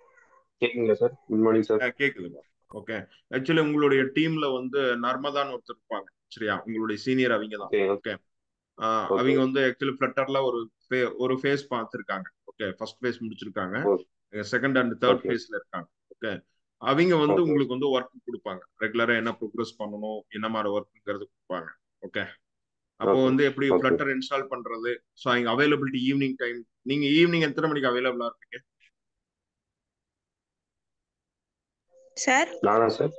கேக்குங்களா sir? Good morning sir. கேக்குதுங்க. ஓகே, ஆக்சுவலி உங்களுடைய டீம்ல வந்து நர்மதான்னு ஒருத்தர் இருப்பாங்க. சரியா? உங்களுடைய சீனியர் அவங்க தான். Okay okay. ஓகே அவங்க வந்து ஆக்சுவலி ஃபிளட்டர்ல ஒரு ஃபேஸ் பார்த்துருக்காங்க. ஓகே, ஃபர்ஸ்ட் ஃபேஸ் முடிச்சிருக்காங்க, செகண்ட் அண்ட் தேர்ட் ஓகே ஃபேஸ்ல இருக்காங்க. ஓகே, அவங்க வந்து ஓகே உங்களுக்கு வந்து ஒர்க் கொடுப்பாங்க, ரெகுலரா என்ன ப்ரோக்ரஸ் பண்ணணும், என்ன மாதிரி ஒர்க்குங்கிறது கொடுப்பாங்க. ஓகே, அப்போ ஓகே வந்து எப்படி ஓகே ஃபிளட்டர் இன்ஸ்டால் பண்றது, ஸோ அவங்க அவைலபிலிட்டி ஈவினிங் டைம். நீங்க ஈவினிங் எத்தனை மணிக்கு அவைலபிளா இருப்பீங்க? சார் நானா சார்?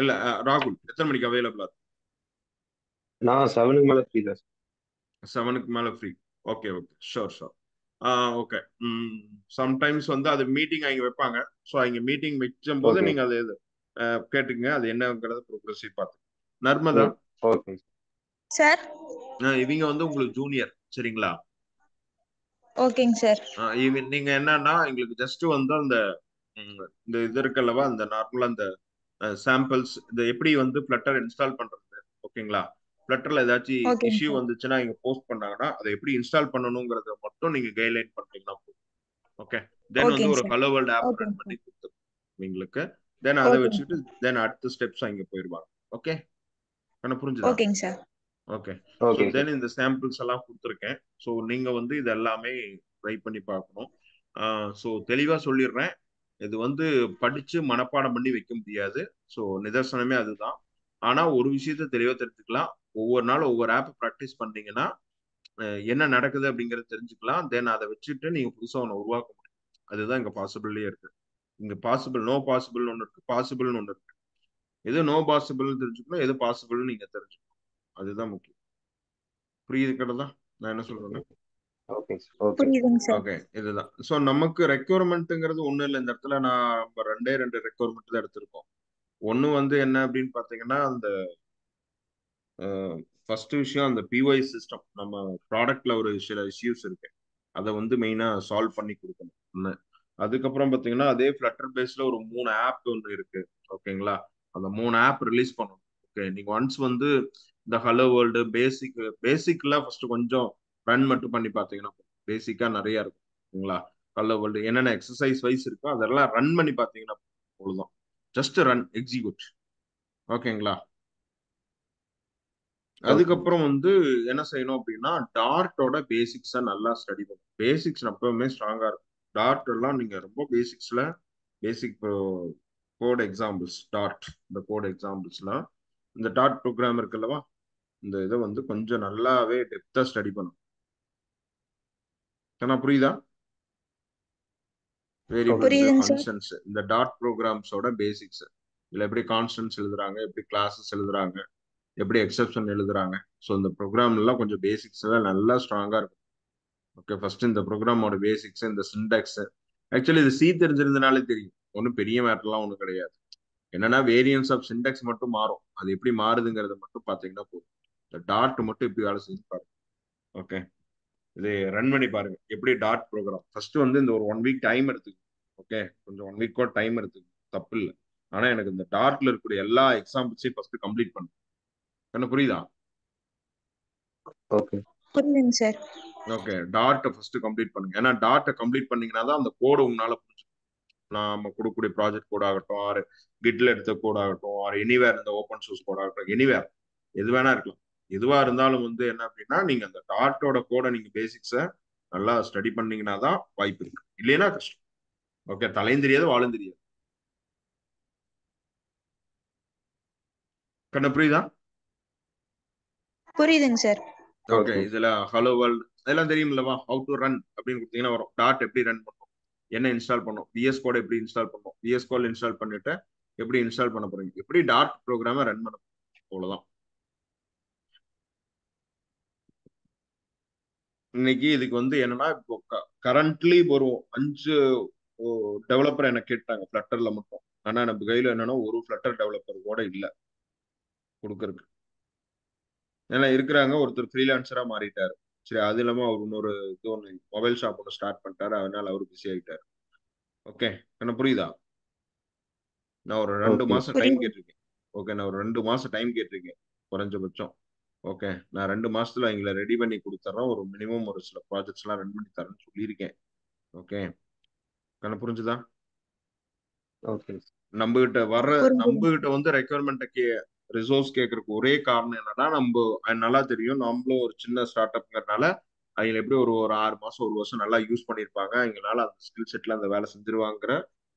இல்ல ராகுல் எத்தனை மணிக்கு அவைலபிளா இருக்கு? நான் 7க்கு மேல ஃப்ரீ தான் சார். 7க்கு மேல free. Okay okay, sure sure. Okay. Sometimes வந்து அது மீட்டிங் அவங்க வைப்பாங்க. ஸோ அவங்க மீட்டிங் வைக்கும் போது ஓகே நீங்க அது கேட்டுங்க, அது என்னங்கிறத ப்ரோக்ரஸிவ் பார்த்து. நர்மதா, ஓகே சார் இவங்க வந்து உங்களுக்கு ஜூனியர், சரிங்களா? ஓகேங்க சார். நீங்க என்னன்னா எங்களுக்கு ஜஸ்ட் வந்து அந்த இந்த இது இருக்கல்லவா, அந்த நார்மலா அந்த சாம்பிள்ஸ், இந்த எப்படி வந்து ஃபிளட்டர் இன்ஸ்டால் பண்றது, ஓகேங்களா? ஃபிளட்டர்ல ஏதாச்சும் ஓகேங்க இஷ்யூ சார். வந்துச்சுன்னா இங்க போஸ்ட் பண்ணாங்கன்னா அதை எப்படி இன்ஸ்டால் பண்ணணுங்கிறத மட்டும் நீங்க கைட்லைன் பண்றீங்கன்னா போதும். ஓகே, தென் வந்து ஓகேங்க ஒரு சார். ஹலோ வேர்ல்ட் ஆப் ஓகேங்க ரன் சார். பண்ணி கொடுத்துரும் உங்களுக்கு. தென் அதை ஓகேங்க வச்சுட்டு சார். தென் அடுத்த ஸ்டெப்ஸ் அங்க போயிடுவாங்க. ஓகே, எனக்கு புரிஞ்சுதா? ஓகேங்க sir. Okay. So okay sir. Then இந்த சாம்பிள்ஸ் எல்லாம் கொடுத்துருக்கேன். ஸோ நீங்க வந்து இது எல்லாமே ட்ரை பண்ணி பார்க்கணும். ஸோ தெளிவா சொல்லிடுறேன், இது வந்து படிச்சு மனப்பாடம் பண்ணி வைக்க முடியாது. ஸோ நிதர்சனமே அதுதான். ஆனா ஒரு விஷயத்த தெளிவா தெரிஞ்சுக்கலாம், ஒவ்வொரு நாளும் ஒவ்வொரு ஆப் ப்ராக்டிஸ் பண்ணீங்கன்னா என்ன நடக்குது அப்படிங்கறத தெரிஞ்சுக்கலாம். தென் அதை வச்சுட்டு நீங்க புதுசா ஒன்று உருவாக்க முடியும். அதுதான் இங்க பாசிபிளே இருக்கு. இங்க பாசிபிள், நோ பாசிபிள் ஒன்று இருக்கு, பாசிபிள்னு ஒன்று இருக்கு. எது நோ பாசிபிள் தெரிஞ்சுக்கணும், எது பாசிபிள் நீங்க தெரிஞ்சுக்கணும். அதுதான் முக்கியம். புரியுதுக்கிறதா நான் என்ன சொல்றேன்னு? Okay sir. ஓகே புரியுதுங்க சார். ஓகே, இதுதான். ஸோ நமக்கு ரெக்யர்மெண்ட்டுங்கிறது ஒன்றும் இல்லை. இந்த இடத்துல நம்ம ரெண்டு ரெக்யர்மெண்ட் தான் எடுத்திருக்கோம். ஒன்று வந்து என்ன அப்படின்னு பார்த்தீங்கன்னா, அந்த ஃபர்ஸ்ட் விஷயம் அந்த பிஒய் சிஸ்டம், நம்ம ப்ராடக்ட்ல ஒரு சில இஷ்யூஸ் இருக்கு, அதை வந்து மெயினா சால்வ் பண்ணி கொடுக்கணும் ஒன்று. அதுக்கப்புறம் பார்த்தீங்கன்னா அதே ஃபிளட்டர் பேஸ்ல ஒரு 3 ஆப் ஒன்று இருக்கு, ஓகேங்களா? அந்த 3 ஆப் ரிலீஸ் பண்ணணும். ஓகே, நீங்க ஒன்ஸ் வந்து இந்த ஹலோ வேர்ல்டு பேசிக்லாம் ஃபர்ஸ்ட் கொஞ்சம் ரன் மட்டும் பண்ணி பார்த்தீங்கன்னா, பேசிக்கா நிறைய இருக்கும், ஓகேங்களா? ஹலோ வேர்ல்டு என்னென்ன எக்ஸசைஸ் வைஸ் இருக்கோ அதெல்லாம் ரன் பண்ணி பார்த்தீங்கன்னா அவ்வளவுதான். Just run, execute. ஓகேங்களா? ஓகே அதுக்கப்புறம் வந்து என்ன செய்யணும் அப்படின்னா, டார்ட்டோட பேசிக்ஸை நல்லா ஸ்டடி பண்ணணும். பேசிக்ஸ் எப்பவுமே ஸ்ட்ராங்கா இருக்கும். டார்ட் எல்லாம் நீங்க ரொம்ப பேசிக்ஸ்ல பேசிக் கோட் எக்ஸாம்பிள்ஸ், டார்ட் இந்த கோட் எக்ஸாம்பிள்ஸ்லாம், இந்த டார்ட் ப்ரோக்ராம் இருக்குல்லவா, இந்த இதை வந்து கொஞ்சம் நல்லாவே டெப்தா ஸ்டடி பண்ணணும். ஏன்னா புரியுதா? வேரியபிள்ஸ், புரியுதுங்க சார். ஃபங்க்ஷன்ஸ், இந்த டாட் ப்ரோக்ராம்ஸோட பேசிக்ஸ். இதுல எப்படி கான்ஸ்டன்ட்ஸ் எழுதுறாங்க, எப்படி கிளாஸஸ் எழுதுறாங்க, எப்படி எக்ஸெப்ஷன் எழுதுறாங்க. ஸோ இந்த ப்ரோக்ராம் எல்லாம் கொஞ்சம் பேசிக்ஸ் எல்லாம் நல்லா ஸ்ட்ராங்கா இருக்கும். ஓகே, ஃபர்ஸ்ட் இந்த ப்ரோக்ராமோட பேசிக்ஸ், இந்த சின்டாக்ஸ். ஆக்சுவலி இது சி தெரிஞ்சிருந்தனாலே தெரியும், ஒன்றும் பெரிய மேட்டர்லாம் ஒன்றும் கிடையாது. என்னன்னா வேரியன்ஸ் ஆஃப் சின்டாக்ஸ் மட்டும் மாறும், அது எப்படி மாறுதுங்கிறத மட்டும் பார்த்தீங்கன்னா போதும். இந்த டாட் மட்டும் எப்படி வேலை செஞ்சு பாருங்க. ஓகே, இது ரன் பண்ணி பாருங்க எப்படி டாட் ப்ரோக்ராம். ஃபர்ஸ்ட் வந்து இந்த ஒரு 1 வீக் டைம் எடுத்துக்கும். ஓகே, கொஞ்சம் 1 வீக் கூட டைம் எடுத்துக்கும், தப்பு இல்லை. ஆனா எனக்கு இந்த டாட்ல இருக்கக்கூடிய எல்லா எக்ஸாம்பிள்ஸையும் ஃபர்ஸ்ட் கம்ப்ளீட் பண்ணும். என்ன புரியுதா? ஓகே புரியுதுங்க சார். ஓகே, டாட்டை ஃபர்ஸ்ட் கம்ப்ளீட் பண்ணுங்க. ஏன்னா டாட்டை கம்ப்ளீட் பண்ணீங்கன்னா தான் அந்த கோடு உங்களால புரிஞ்சுக்கும். நாம கொடுக்கக்கூடிய ப்ராஜெக்ட் கோட் ஆகட்டும், ஆர் கிட்ல எடுத்த கோட் ஆகட்டும், ஆர் எனிவேர் இந்த ஓப்பன் சோர்ஸ் கோட் ஆகட்டும், எனிவேர் எது வேணா இருக்கலாம். எதுவா இருந்தாலும் வந்து என்ன அப்படின்னா, நீங்க அந்த டாட்டோட கோடை நீங்க பேசிக்ஸை நல்லா ஸ்டடி பண்ணீங்கன்னா தான் வாய்ப்பு இருக்கு, இல்லைன்னா கஷ்டம். ஓகே, தலையும் தெரியாது வாழும் தெரியாது. கண்ண புரியுதா? புரியுதுங்க சார். ஓகே, ஓகே இதுல ஹலோ வேர்ல்ட் இதெல்லாம் தெரியுமில்லவா, ஹவு டு ரன் அப்படின்னு கொடுத்தீங்கன்னா வரும். டாட் எப்படி ரன் பண்ணும், என்ன இன்ஸ்டால் பண்ணும், விஎஸ் கோட் எப்படி இன்ஸ்டால் பண்ணும், விஎஸ் கோட் இன்ஸ்டால் பண்ணிட்டு எப்படி இன்ஸ்டால் பண்ண போறீங்க, எப்படி டாட் ப்ரோக்ராம ரன் பண்ண போறீங்க, அவ்வளவுதான். இன்னைக்கு இதுக்கு வந்து என்னன்னா, இப்போ கரண்ட்லி ஒரு 5 டெவலப்பர் எனக்கு கேட்டாங்க ஃபிளட்டர்ல மட்டும். ஆனா நம்ம கையில என்னன்னா ஒரு ஃபிளட்டர் டெவலப்பர் கூட இல்ல கொடுக்கறதுக்கு. ஏன்னா இருக்கிறாங்க, ஒருத்தர் ஃப்ரீலான்சரா மாறிட்டாரு. சரி, அது இல்லாம அவர் இன்னொரு இது ஒன்று மொபைல் ஷாப் ஒன்று ஸ்டார்ட் பண்ணிட்டாரு, அதனால அவரு பிஸி ஆகிட்டாரு. ஓகே, என்ன புரியுதா? நான் ஒரு 2 ஓகே மாசம் டைம் புரியுது. கேட்டிருக்கேன். ஓகே, நான் ஒரு 2 மாசம் டைம் கேட்டிருக்கேன் குறைஞ்சபட்சம். ஓகே, நான் 2 மாசத்துல எங்களை ரெடி பண்ணி கொடுத்துறேன். ஒரு மினிமம் ஒரு சில ப்ராஜெக்ட்ஸ் எல்லாம் ரன் பண்ணி தரேன்னு சொல்லியிருக்கேன். ஓகே, கண்ண புரிஞ்சுதா? ஓகே நம்ம கிட்ட புரியுதுங்க. வந்து ரெக்குவயர்மெண்ட் ரிசோர்ஸ் கேட்கறதுக்கு ஒரே காரணம் என்னன்னா, நல்லா தெரியும், நம்மளும் ஒரு சின்ன ஸ்டார்ட் அப்ங்கிறதுனால அவங்க எப்படி ஒரு ஒரு 6 மாசம் 1 வருஷம் நல்லா யூஸ் பண்ணியிருப்பாங்க, எங்களால அந்த ஸ்கில் செட்ல அந்த வேலை செஞ்சிருவாங்கிற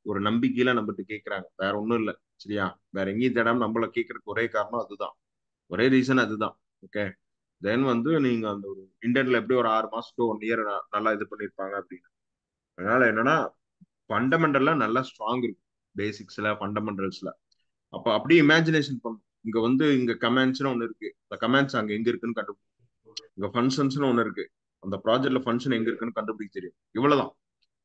ஒரு நம்பிக்கையில நம்மகிட்ட கேட்கறாங்க. வேற ஒண்ணும் இல்ல. சரியா? வேற எங்கேயும் தேடாம நம்மள கேட்கறதுக்கு ஒரே காரணம் அதுதான். ஒரே ரீசன் அதுதான். ஓகே. தென் நீங்க அந்த ஒரு இன்டர்ன்ல எப்படி ஒரு 6 மாசம் to 1 இயர் நல்லா இது பண்ணிருப்பாங்க அப்படின்னு. அதனால என்னன்னா ஃபண்டமெண்டலா நல்லா ஸ்ட்ராங் இருக்கும். பேசிக்ஸ்ல ஃபண்டமெண்டல்ஸ்ல. அப்ப அப்படியே இமேஜினேஷன் பண்ணும். இங்க கமெண்ட்ஸ்னு ஒண்ணு இருக்கு. இந்த கமெண்ட்ஸ் அங்க எங்க இருக்குன்னு கண்டுபிடிக்கும். இங்க ஃபங்க்ஷன்ஸ்னு ஒண்ணு இருக்கு. அந்த ப்ராஜெக்ட்ல ஃபங்க்ஷன் எங்க இருக்குன்னு கண்டுபிடிக்க தெரியும். இவ்வளவுதான்.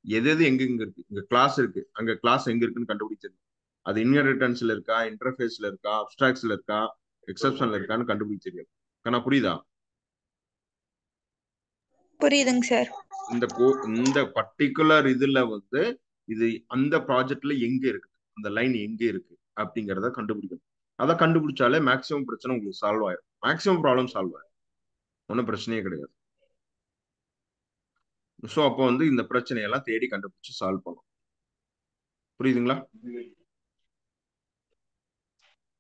எது எது எங்க எங்க இருக்கு. இங்க கிளாஸ் இருக்கு. அங்க கிளாஸ் எங்க இருக்குன்னு கண்டுபிடிக்க தெரியும். அது இன்ஹெரிட்டன்ஸ்ல இருக்கா, இன்டர்ஃபேஸ்ல இருக்கா, அப்ஸ்ட்ராக்ட்ஸ்ல இருக்கா, எக்ஸெப்ஷன்ல இருக்கான்னு கண்டுபிடிக்க தெரியும். கண்ணா புரியுதா? புரியுதுங்க சார். இந்த பர்டிகுலர் இதுல இது அந்த ப்ராஜெக்ட்ல எங்க இருக்கு, அந்த லைன் எங்க இருக்கு அப்படிங்கறத கண்டுபிடிக்கணும். அதை கண்டுபிடிச்சாலே மேக்ஸிமம் பிரச்சனை உங்களுக்கு சால்வ் ஆயிரும். மேக்ஸிமம் ப்ராப்ளம் சால்வ் ஆயிரும். ஒன்றும் பிரச்சனையே கிடையாது. ஸோ அப்போ இந்த பிரச்சனையெல்லாம் தேடி கண்டுபிடிச்சு சால்வ் பண்ணும். புரியுதுங்களா?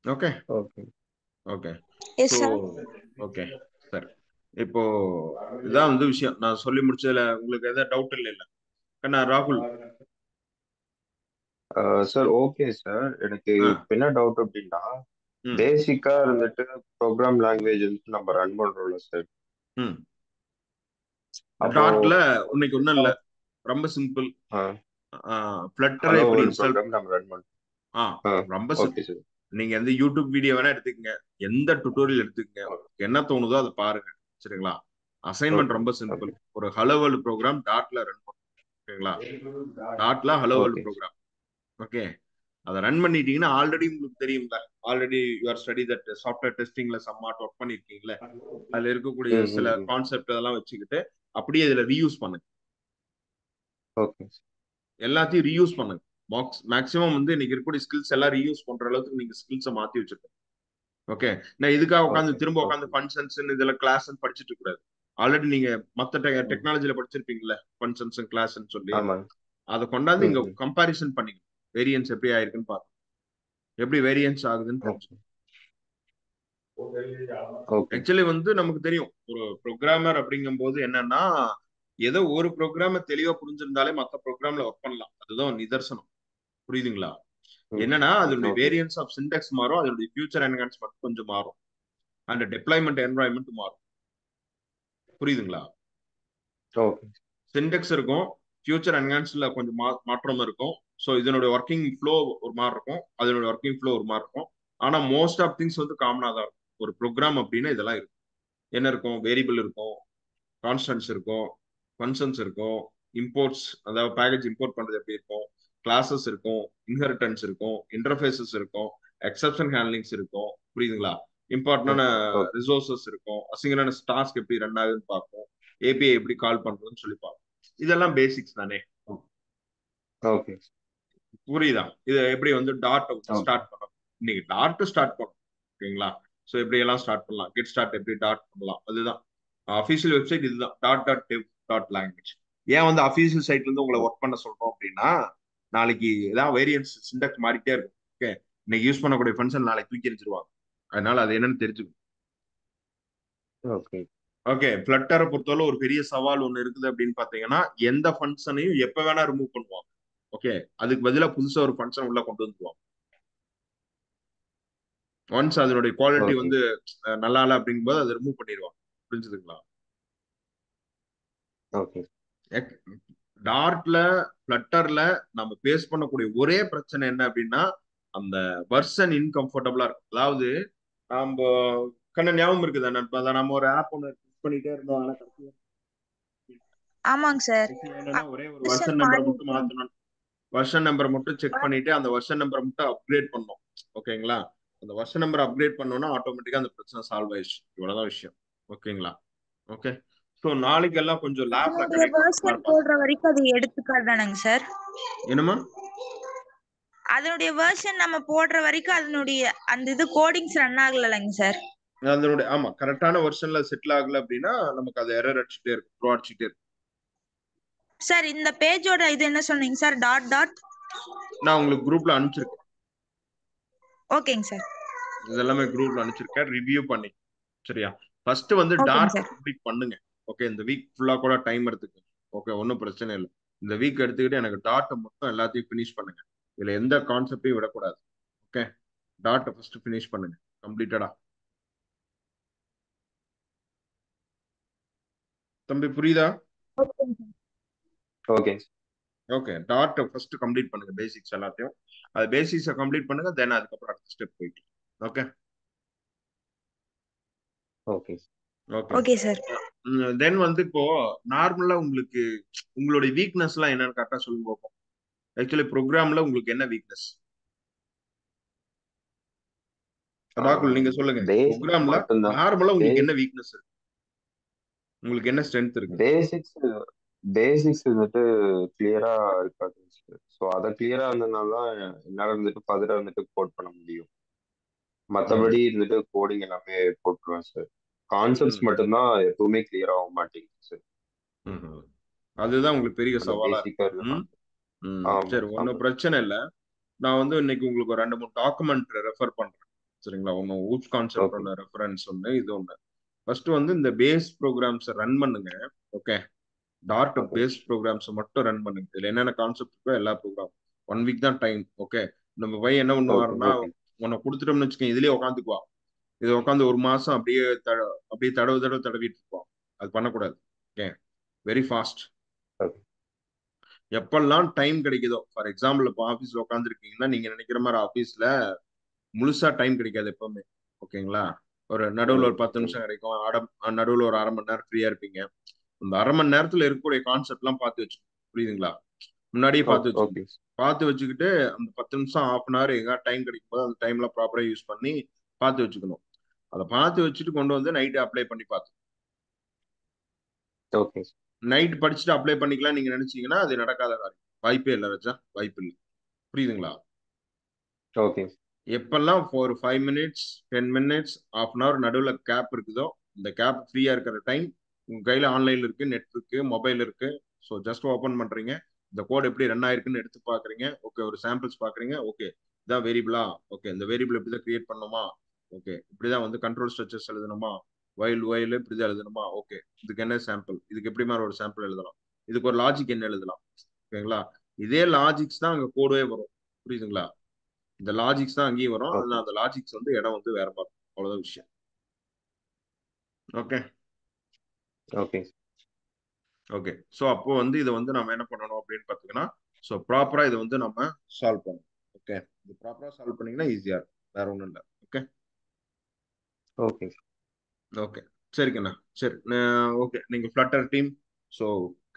Okay okay okay. Yes so sir. Okay சரி. இப்போ இதான் விஷயம். நான் சொல்லி முடிச்சதுல உங்களுக்கு எதாவது டவுட் இல்லை கண்ணா? ராகுல். Sir okay sir. எனக்கு ஆ இப்ப என்ன டவுட் அப்படின்னா, ம் பேசிக்கா இருந்துட்டு ப்ரோக்ராம் லாங்குவேஜ் நம்ம ரன் பண்றோம்ல சார். ம் அப்போ டாட்ல இன்னைக்கு ஒன்றும் இல்லை, ரொம்ப சிம்பிள். ஃப்ளட்டரை ஹலோ எப்படி வேர்ல்ட் இன்ஸ்டால் ப்ரோக்ராம் நம்ம ரன் பண்றோம். ரொம்ப ஓகே சிம்பிள். சார். நீங்க யூடியூப் வீடியோ வேணா எடுத்துக்கங்க, எந்த டுட்டோரியல் எடுத்துக்கங்க, என்ன தோணுதோ அதை பாருங்க. சரிங்களா? அசைன்மெண்ட் ஓகே ரொம்ப சிம்பிள். ஓகே ஒரு ஹலோ வேர்ல்ட் ப்ரோக்ராம் டாட்ல ரன் பண்ணும். ஓகேங்களா? டாட்ல hello world okay program. Okay. அதை ரன் பண்ணிட்டீங்கன்னா ஆல்ரெடி உங்களுக்கு தெரியும்ல, already you are study that software டெஸ்டிங்ல சம்மாட் ஒர்க் பண்ணிருக்கீங்களே, அதுல இருக்கக்கூடிய சில கான்செப்ட் அதெல்லாம் வச்சுக்கிட்டு அப்படியே இதுல ரீயூஸ் பண்ணுங்க. ஓகே எல்லாத்தையும் ரீயூஸ் பண்ணுங்க. மேக்ஸிமம் இன்னைக்கு இருக்கக்கூடிய ஸ்கில்ஸ் எல்லாம் ரீயூஸ் பண்ற அளவுக்கு நீங்க ஸ்கில்ஸை மாத்தி வச்சிருக்கோம். ஓகே. நான் இதுக்காக உட்காந்து ஓகே திரும்ப உட்காந்து ஓகே ஃபங்க்ஷன்ஸ் இதெல்லாம் கிளாஸ் படிச்சுட்டு இருக்காது. ஆல்ரெடி நீங்க மத்த டெக்னாலஜில படிச்சிருப்பீங்கல்ல, ஃபங்க்ஷன்ஸ் கிளாஸ் சொல்லி, ஆமாங்க. அதை கொண்டாந்து இங்க கம்பாரிசன் பண்ணிக்கணும். வேரியன்ஸ் எப்படி ஆயிருக்குன்னு பாருங்க, எப்படி வேரியன்ஸ் ஆகுதுன்னு தெரிஞ்சு. ஆக்சுவலி நமக்கு தெரியும், ஒரு ப்ரோக்ராமர் அப்படிங்கும் போது என்னன்னா, ஏதோ ஒரு ப்ரோக்ராம தெளிவா புரிஞ்சிருந்தாலே மத்த ப்ரோக்ராம்ல ஒர்க் பண்ணலாம். அதுதான் நிதர்சனம். புரியுதுங்களா? என்னன்னா அதனுடைய வேரியன்ஸ் ஆஃப் சின்டாக்ஸ் மாறும், அதனுடைய ஃபியூச்சர் என்ஹான்ஸ்மெண்ட் கொஞ்சம் மாறும், அண்ட் டெப்ளாய்மெண்ட் என்வாயன்மெண்ட் மாறும். புரியுதுங்களா? சின்டெக்ஸ் இருக்கும், ஃபியூச்சர் என்ஹான்ஸ்ல கொஞ்சம் மாற்றம் இருக்கும். ஸோ இதனுடைய ஒர்க்கிங் ஃப்ளோ ஒரு மாதிரி இருக்கும், அதனுடைய ஒர்க்கிங் ஃப்ளோ ஒரு மாதிரி இருக்கும். ஆனா மோஸ்ட் ஆஃப் திங்ஸ் காமனா தான் இருக்கும். ஒரு ப்ரோக்ராம் அப்படின்னா இதெல்லாம் இருக்கும். என்ன இருக்கும்? வேரியபிள் இருக்கும், கான்ஸ்டன்ட்ஸ் இருக்கும், ஃபங்க்ஷன்ஸ் இருக்கும், இம்போர்ட்ஸ், அதாவது பேக்கேஜ் இம்போர்ட் பண்றது எப்படி இருக்கும், கிளாஸஸ் இருக்கும், இன்ஹெரிட்டன்ஸ் இருக்கும், இன்டர்ஃபேசஸ் இருக்கும், எக்ஸப்ஷன் ஹேண்ட்லிங்ஸ் இருக்கும். புரியுதுங்களா? இம்பார்ட்டன்டான ரிசோர்சஸ் இருக்கும், அசிங்கரஸ் டாஸ்க் எப்படி ரன் ஆகுதுன்னு பார்ப்போம், ஏபிஐ எப்படி கால் பண்றதுன்னு சொல்லி பார்ப்போம். இதெல்லாம் பேசிக்ஸ் தானே. ஓகே. புரியுதா? இது எப்படி டாட் ஸ்டார்ட் பண்ணணும், இன்னைக்கு டாட் ஸ்டார்ட் பண்ணணும். ஓகேங்களா? ஸோ எப்படி எல்லாம் ஸ்டார்ட் பண்ணலாம், கெட் ஸ்டார்ட் எப்படி டாட் பண்ணலாம், அதுதான் அஃபீஷியல் வெப்சைட். இதுதான் .dev.language. ஏன் அஃபீஷியல் சைட்ல இருந்து உங்களை ஒர்க் பண்ண சொல்றோம் அப்படின்னா, நாளைக்கு ஏதாவது வேரியன்ஸ் சின்டாக்ஸ் மாறிட்டே இருக்கும். ஓகே. இன்னைக்கு யூஸ் பண்ணக்கூடிய ஃபங்க்ஷன் நாளைக்கு தூக்கி எரிஞ்சிருவாங்க. அதனால அது என்னன்னு தெரிஞ்சுக்கணும். Okay okay. ஃப்ளட்டரை பொறுத்தவரை ஒரு பெரிய சவால் ஒண்ணு இருக்குது அப்படின்னு பாத்தீங்கன்னா, எந்த ஃபங்க்ஷனையும் எப்ப வேணா ரிமூவ் பண்ணுவாங்க. ஓகே. அதுக்கு பதிலா புதுசா ஒரு ஃபங்க்ஷன் உள்ள கொண்டு வந்துருவாங்க. ஒன்ஸ் அதனுடைய குவாலிட்டி நல்லா இல்ல அப்படிங்கும்போது அதை ரிமூவ் பண்ணிடுவாங்க. புரிஞ்சுதுங்களா? ஓகே. டாட்ல ஃப்ளட்டர்ல நம்ம பேஸ் பண்ணக்கூடிய ஒரே பிரச்சனை என்ன அப்படின்னா, அந்த வெர்ஷன் இன்கம்ஃபர்டபுளா இருக்கும். அதாவது நம்ம ஞாபகம் இருக்குதா நண்பா, நம்ம ஒரு ஆப் ஒன்று யூஸ் பண்ணிட்டே இருந்தோம், ஆனா ஆமாங்க சார். என்னன்னா ஒரே ஒரு வெர்ஷன் நம்பரை மட்டும் மாத்தணும், வெர்ஷன் நம்பரை மட்டும் செக் பண்ணிட்டு அந்த வெர்ஷன் நம்பரை மட்டும் அப்கிரேட் பண்ணோம். ஓகேங்களா? அந்த வெர்ஷன் நம்பர் அப்கிரேட் பண்ணோம்னா ஆட்டோமேட்டிக்கா அந்த பிரச்சனை சால்வ் ஆயிடுச்சு. இவ்வளவுதான் விஷயம். ஓகேங்களா? ஓகே. ஸோ நாளைக்கு எல்லாம் கொஞ்சம் லேப்ல வெர்ஷன் போடுற வரைக்கும் அது எடுத்துக்காதானங்க சார்? என்னமா? அதனுடைய வெர்ஷன் நம்ம போடுற வரைக்கும் அதனுடைய அந்த இது கோடிங்ஸ் ரன் ஆகலங்க சார். அதனுடைய ஆமா கரெக்டான வெர்ஷன்ல செட்டில் ஆகல அப்படின்னா நமக்கு அது எரர் அடிச்சுட்டே இருக்கும், த்ரோ அடிச்சுட்டே இருக்கும். சார் இந்த பேஜோட இது என்ன சொன்னீங்க சார்? டாட் நான் உங்களுக்கு குரூப்ல அனுப்பிச்சிருக்கேன். ஓகேங்க சார். இதெல்லாமே குரூப்ல அனுப்பிச்சிருக்கேன், ரிவ்யூ பண்ணி. சரியா? ஃபர்ஸ்ட் வந்து ஓகேங்க டார்ட் சார். கம்ப்ளீட் பண்ணுங்க. ஓகே, இந்த வீக் ஃபுல்லா கூட டைம் எடுத்துக்க. ஓகே, ஒன்றும் பிரச்சனை இல்லை. இந்த வீக் எடுத்துக்கிட்டு எனக்கு டாட்டை மட்டும் எல்லாத்தையும் ஃபினிஷ் பண்ணுங்க. இதுல எந்த கான்செப்டையும் விடக்கூடாது. ஓகே, டாட்டை ஃபர்ஸ்ட் ஃபினிஷ் பண்ணுங்க கம்ப்ளீட்டடா. தம்பி புரியுதா? ஓகே ஓகே, டாட்டை ஃபர்ஸ்ட் கம்ப்ளீட் பண்ணுங்க, பேசிக்ஸ் எல்லாத்தையும். அது பேசிக்ஸை கம்ப்ளீட் பண்ணுங்க, தென் அதுக்கப்புறம் அடுத்த ஸ்டெப் போயிட்டு. Okay okay okay. Okay sir. Then வந்து இப்போ நார்மலா உங்களுக்கு உங்களுடைய வீக்னஸ் எல்லாம் என்னன்னு கரெக்டா சொல்லுங்க பார்ப்போம். ஆக்சுவலி ப்ரோக்ராம்ல உங்களுக்கு என்ன வீக்னஸ்? ராகுல் நீங்க சொல்லுங்க. பேசிக்ஸ் ப்ரோக்ராம்ல மட்டும்தான். நார்மலா உங்களுக்கு என்ன வீக்னஸ் இருக்கு? உங்களுக்கு என்ன ஸ்ட்ரென்த் இருக்கு? பேசிக்ஸ் பேசிக்ஸ் வந்துட்டு கிளியரா இருக்காது. ஸோ அதை கிளியரா இருந்ததுனால தான் என்னால் வந்துட்டு ஃபர்தரா வந்துட்டு கோட் பண்ண முடியும். ம், மற்றபடி இருந்துட்டு கோடிங் எல்லாமே போட்டுருவேன் சார். கான்செப்ட்ஸ் ம், மட்டும்தான் எப்பவுமே கிளியர் ஆக மாட்டேங்குது சார். ம், ம். அதுதான் உங்களுக்கு பெரிய அந்த சவாலா இருக்கு. பேசிக்கா இருக்கு. ம், ம். ஆமா சரி, ஆமா ஒன்றும் பிரச்சனை இல்லை. நான் வந்து இன்னைக்கு உங்களுக்கு ஒரு 2 3 டாக்குமெண்ட் ரெஃபர் பண்றேன். சரிங்களா? ஒன்று ஊப் கான்செப்ட், ஓகே ஒன்று ரெஃபரன்ஸ், ஒன்று இது ஒன்று. ஃபர்ஸ்ட் வந்து இந்த பேஸ் ப்ரோக்ராம்ஸ் ரன் பண்ணுங்க. Okay, dot okay base programs மட்டும் ரன் பண்ணுங்க. இதுல என்னென்ன கான்செப்ட் இருக்கோ எல்லா ப்ரோக்ராம் 1 வீக் தான் டைம். ஓகே, நம்ம பையன் என்ன ஓகே பண்ணுவாருன்னா, ஓகே உன்னை கொடுத்துட்டோம்னு வச்சுக்கோங்க, இதுலயே உட்காந்துக்குவா. இது உட்காந்து ஒரு மாசம் அப்படியே அப்படியே தடவு தடவு தடவிட்டு இருப்போம். அது பண்ணக்கூடாது. Okay, very fast. ஓகே எப்பெல்லாம் டைம் கிடைக்குதோ, ஃபார் எக்ஸாம்பிள் இப்போ ஆஃபீஸ்ல உட்காந்துருக்கீங்கன்னா நீங்க நினைக்கிற மாதிரி ஆஃபீஸ்ல முழுசா டைம் கிடைக்காது எப்பவுமே. ஓகேங்களா? ஒரு நடுவில் ஒரு 10 நிமிஷம் கிடைக்கும், நடுவில் ஒரு 1/2 மணி நேரம் ஃப்ரீயா இருப்பீங்க. அந்த 1/2 மணி நேரத்துல இருக்கக்கூடிய கான்செப்ட் எல்லாம் பார்த்து வச்சுக்கணும். புரியுதுங்களா? முன்னாடியே பார்த்து ஓகே வச்சுக்கணும். பார்த்து வச்சுக்கிட்டு அந்த 10 நிமிஷம் 1/2 மணி நேரம் எங்க டைம் கிடைக்கும் போது அந்த டைம்ல ப்ராப்பரா யூஸ் பண்ணி பார்த்து வச்சுக்கணும். அதை பார்த்து வச்சுட்டு கொண்டு வந்து நைட்டு அப்ளை பண்ணி பார்த்து ஓகே நைட் படிச்சுட்டு அப்ளை பண்ணிக்கலாம் நீங்க நினைச்சீங்கன்னா அது நடக்காத காரியம். வாய்ப்பே இல்லை ராஜா, வாய்ப்பு இல்லை. புரியுதுங்களா? ஓகே எப்பெல்லாம் ஒரு 5 மினிட்ஸ் 10 மினிட்ஸ் 1/2 மணி நேரம் நடுவில் கேப் இருக்குதோ, இந்த கேப் ஃப்ரீயா இருக்கிற டைம் உங்க கையில ஆன்லைன்ல இருக்கு, நெட் இருக்கு, மொபைல் இருக்கு. ஸோ ஜஸ்ட் ஓப்பன் பண்றீங்க, இந்த கோட் எப்படி ரன் ஆயிருக்குன்னு எடுத்து பாக்குறீங்க. ஓகே, ஒரு சாம்பிள்ஸ் பாக்குறீங்க. ஓகே, இதான் வேரியபிளா? ஓகே, இந்த வேரியபிள் இப்படிதான் கிரியேட் பண்ணுமா? ஓகே, இப்படிதான் வந்து கண்ட்ரோல் ஸ்ட்ரக்சர்ஸ் எழுதணுமா? வைல் இப்படிதான் எழுதணுமா? ஓகே, இதுக்கு என்ன சாம்பிள், இதுக்கு எப்படி மாதிரி ஒரு சாம்பிள் எழுதலாம், இதுக்கு ஒரு லாஜிக் என்ன எழுதலாம்? ஓகேங்களா? இதே லாஜிக்ஸ் தான் அங்க கோடே வரும். புரியுதுங்களா? இந்த லாஜிக்ஸ் தான் அங்கேயும் வரும். ஓகே அதனால அந்த லாஜிக்ஸ் வந்து இடம் வந்து வேற பார்க்கும். அவ்வளவுதான் விஷயம். Okay okay okay. ஸோ அப்போ வந்து இதை வந்து நம்ம என்ன பண்ணணும் அப்படின்னு பார்த்தீங்கன்னா, ஸோ ப்ராப்பரா இதை வந்து நம்ம சால்வ் பண்ணணும். ஓகே, இது ப்ராப்பரா சால்வ் பண்ணீங்கன்னா ஈஸியா இருக்கும், வேற ஒன்றும் இல்லை. Okay okay okay. சரிங்கண்ணா, சரி. ஓகே, நீங்க ஃப்ளட்டர் டீம், ஸோ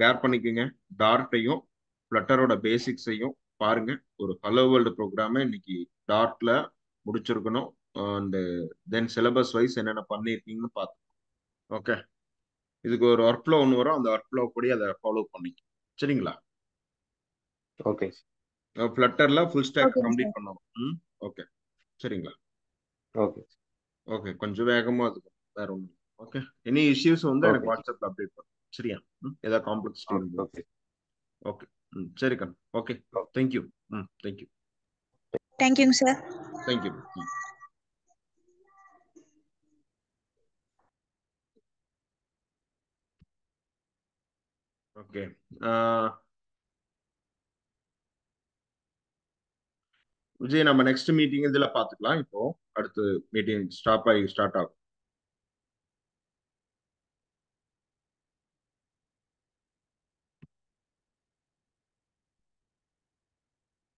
கேர் பண்ணிக்கோங்க. டார்ட்டையும் ஃப்ளட்டரோட பேசிக்ஸையும் பாருங்க. ஒரு ஹலோ வேர்ல்டு ப்ரோக்ராமை இன்னைக்கு டார்ட்ல முடிச்சிருக்கணும். அண்ட் தென் சிலபஸ் வைஸ் என்னென்ன பண்ணியிருக்கீங்கன்னு பார்த்து. ஓகே, இதுக்கு ஒரு ஒர்க் ஃப்ளோ ஒன்று வரும், அந்த ஒர்க் ஃப்ளோ படி அதை ஃபாலோ பண்ணிக்க. சரிங்களா? ஓகே ஃப்ளட்டர்ல ஃபுல் ஸ்டாக் ஓகேங்க கம்ப்ளீட் சார். பண்ணணும். ம், ஓகே. சரிங்களா? ஓகே ஓகே, கொஞ்சம் வேகமா இருக்கும், வேற ஒன்றும். ஓகே, எனி இஷ்யூஸ் வந்து எனக்கு ஓகே வாட்ஸ்அப்ல அப்டேட் பண்ணுங்க. சரியா? ஏதாவது காம்ப்ளெக்சிட்டி இருந்தது. Okay okay. ம், சரி கண்ணா. Okay, thank you. ம், தேங்க்யூ. தேங்க்யூங்க சார். தேங்க்யூ. ம். ஓகே. விஜய், நம்ம நெக்ஸ்ட் மீட்டிங் இதுல பாத்துக்கலாம். இப்போ அடுத்து மீட்டிங் ஸ்டார்ட் ஆகும்.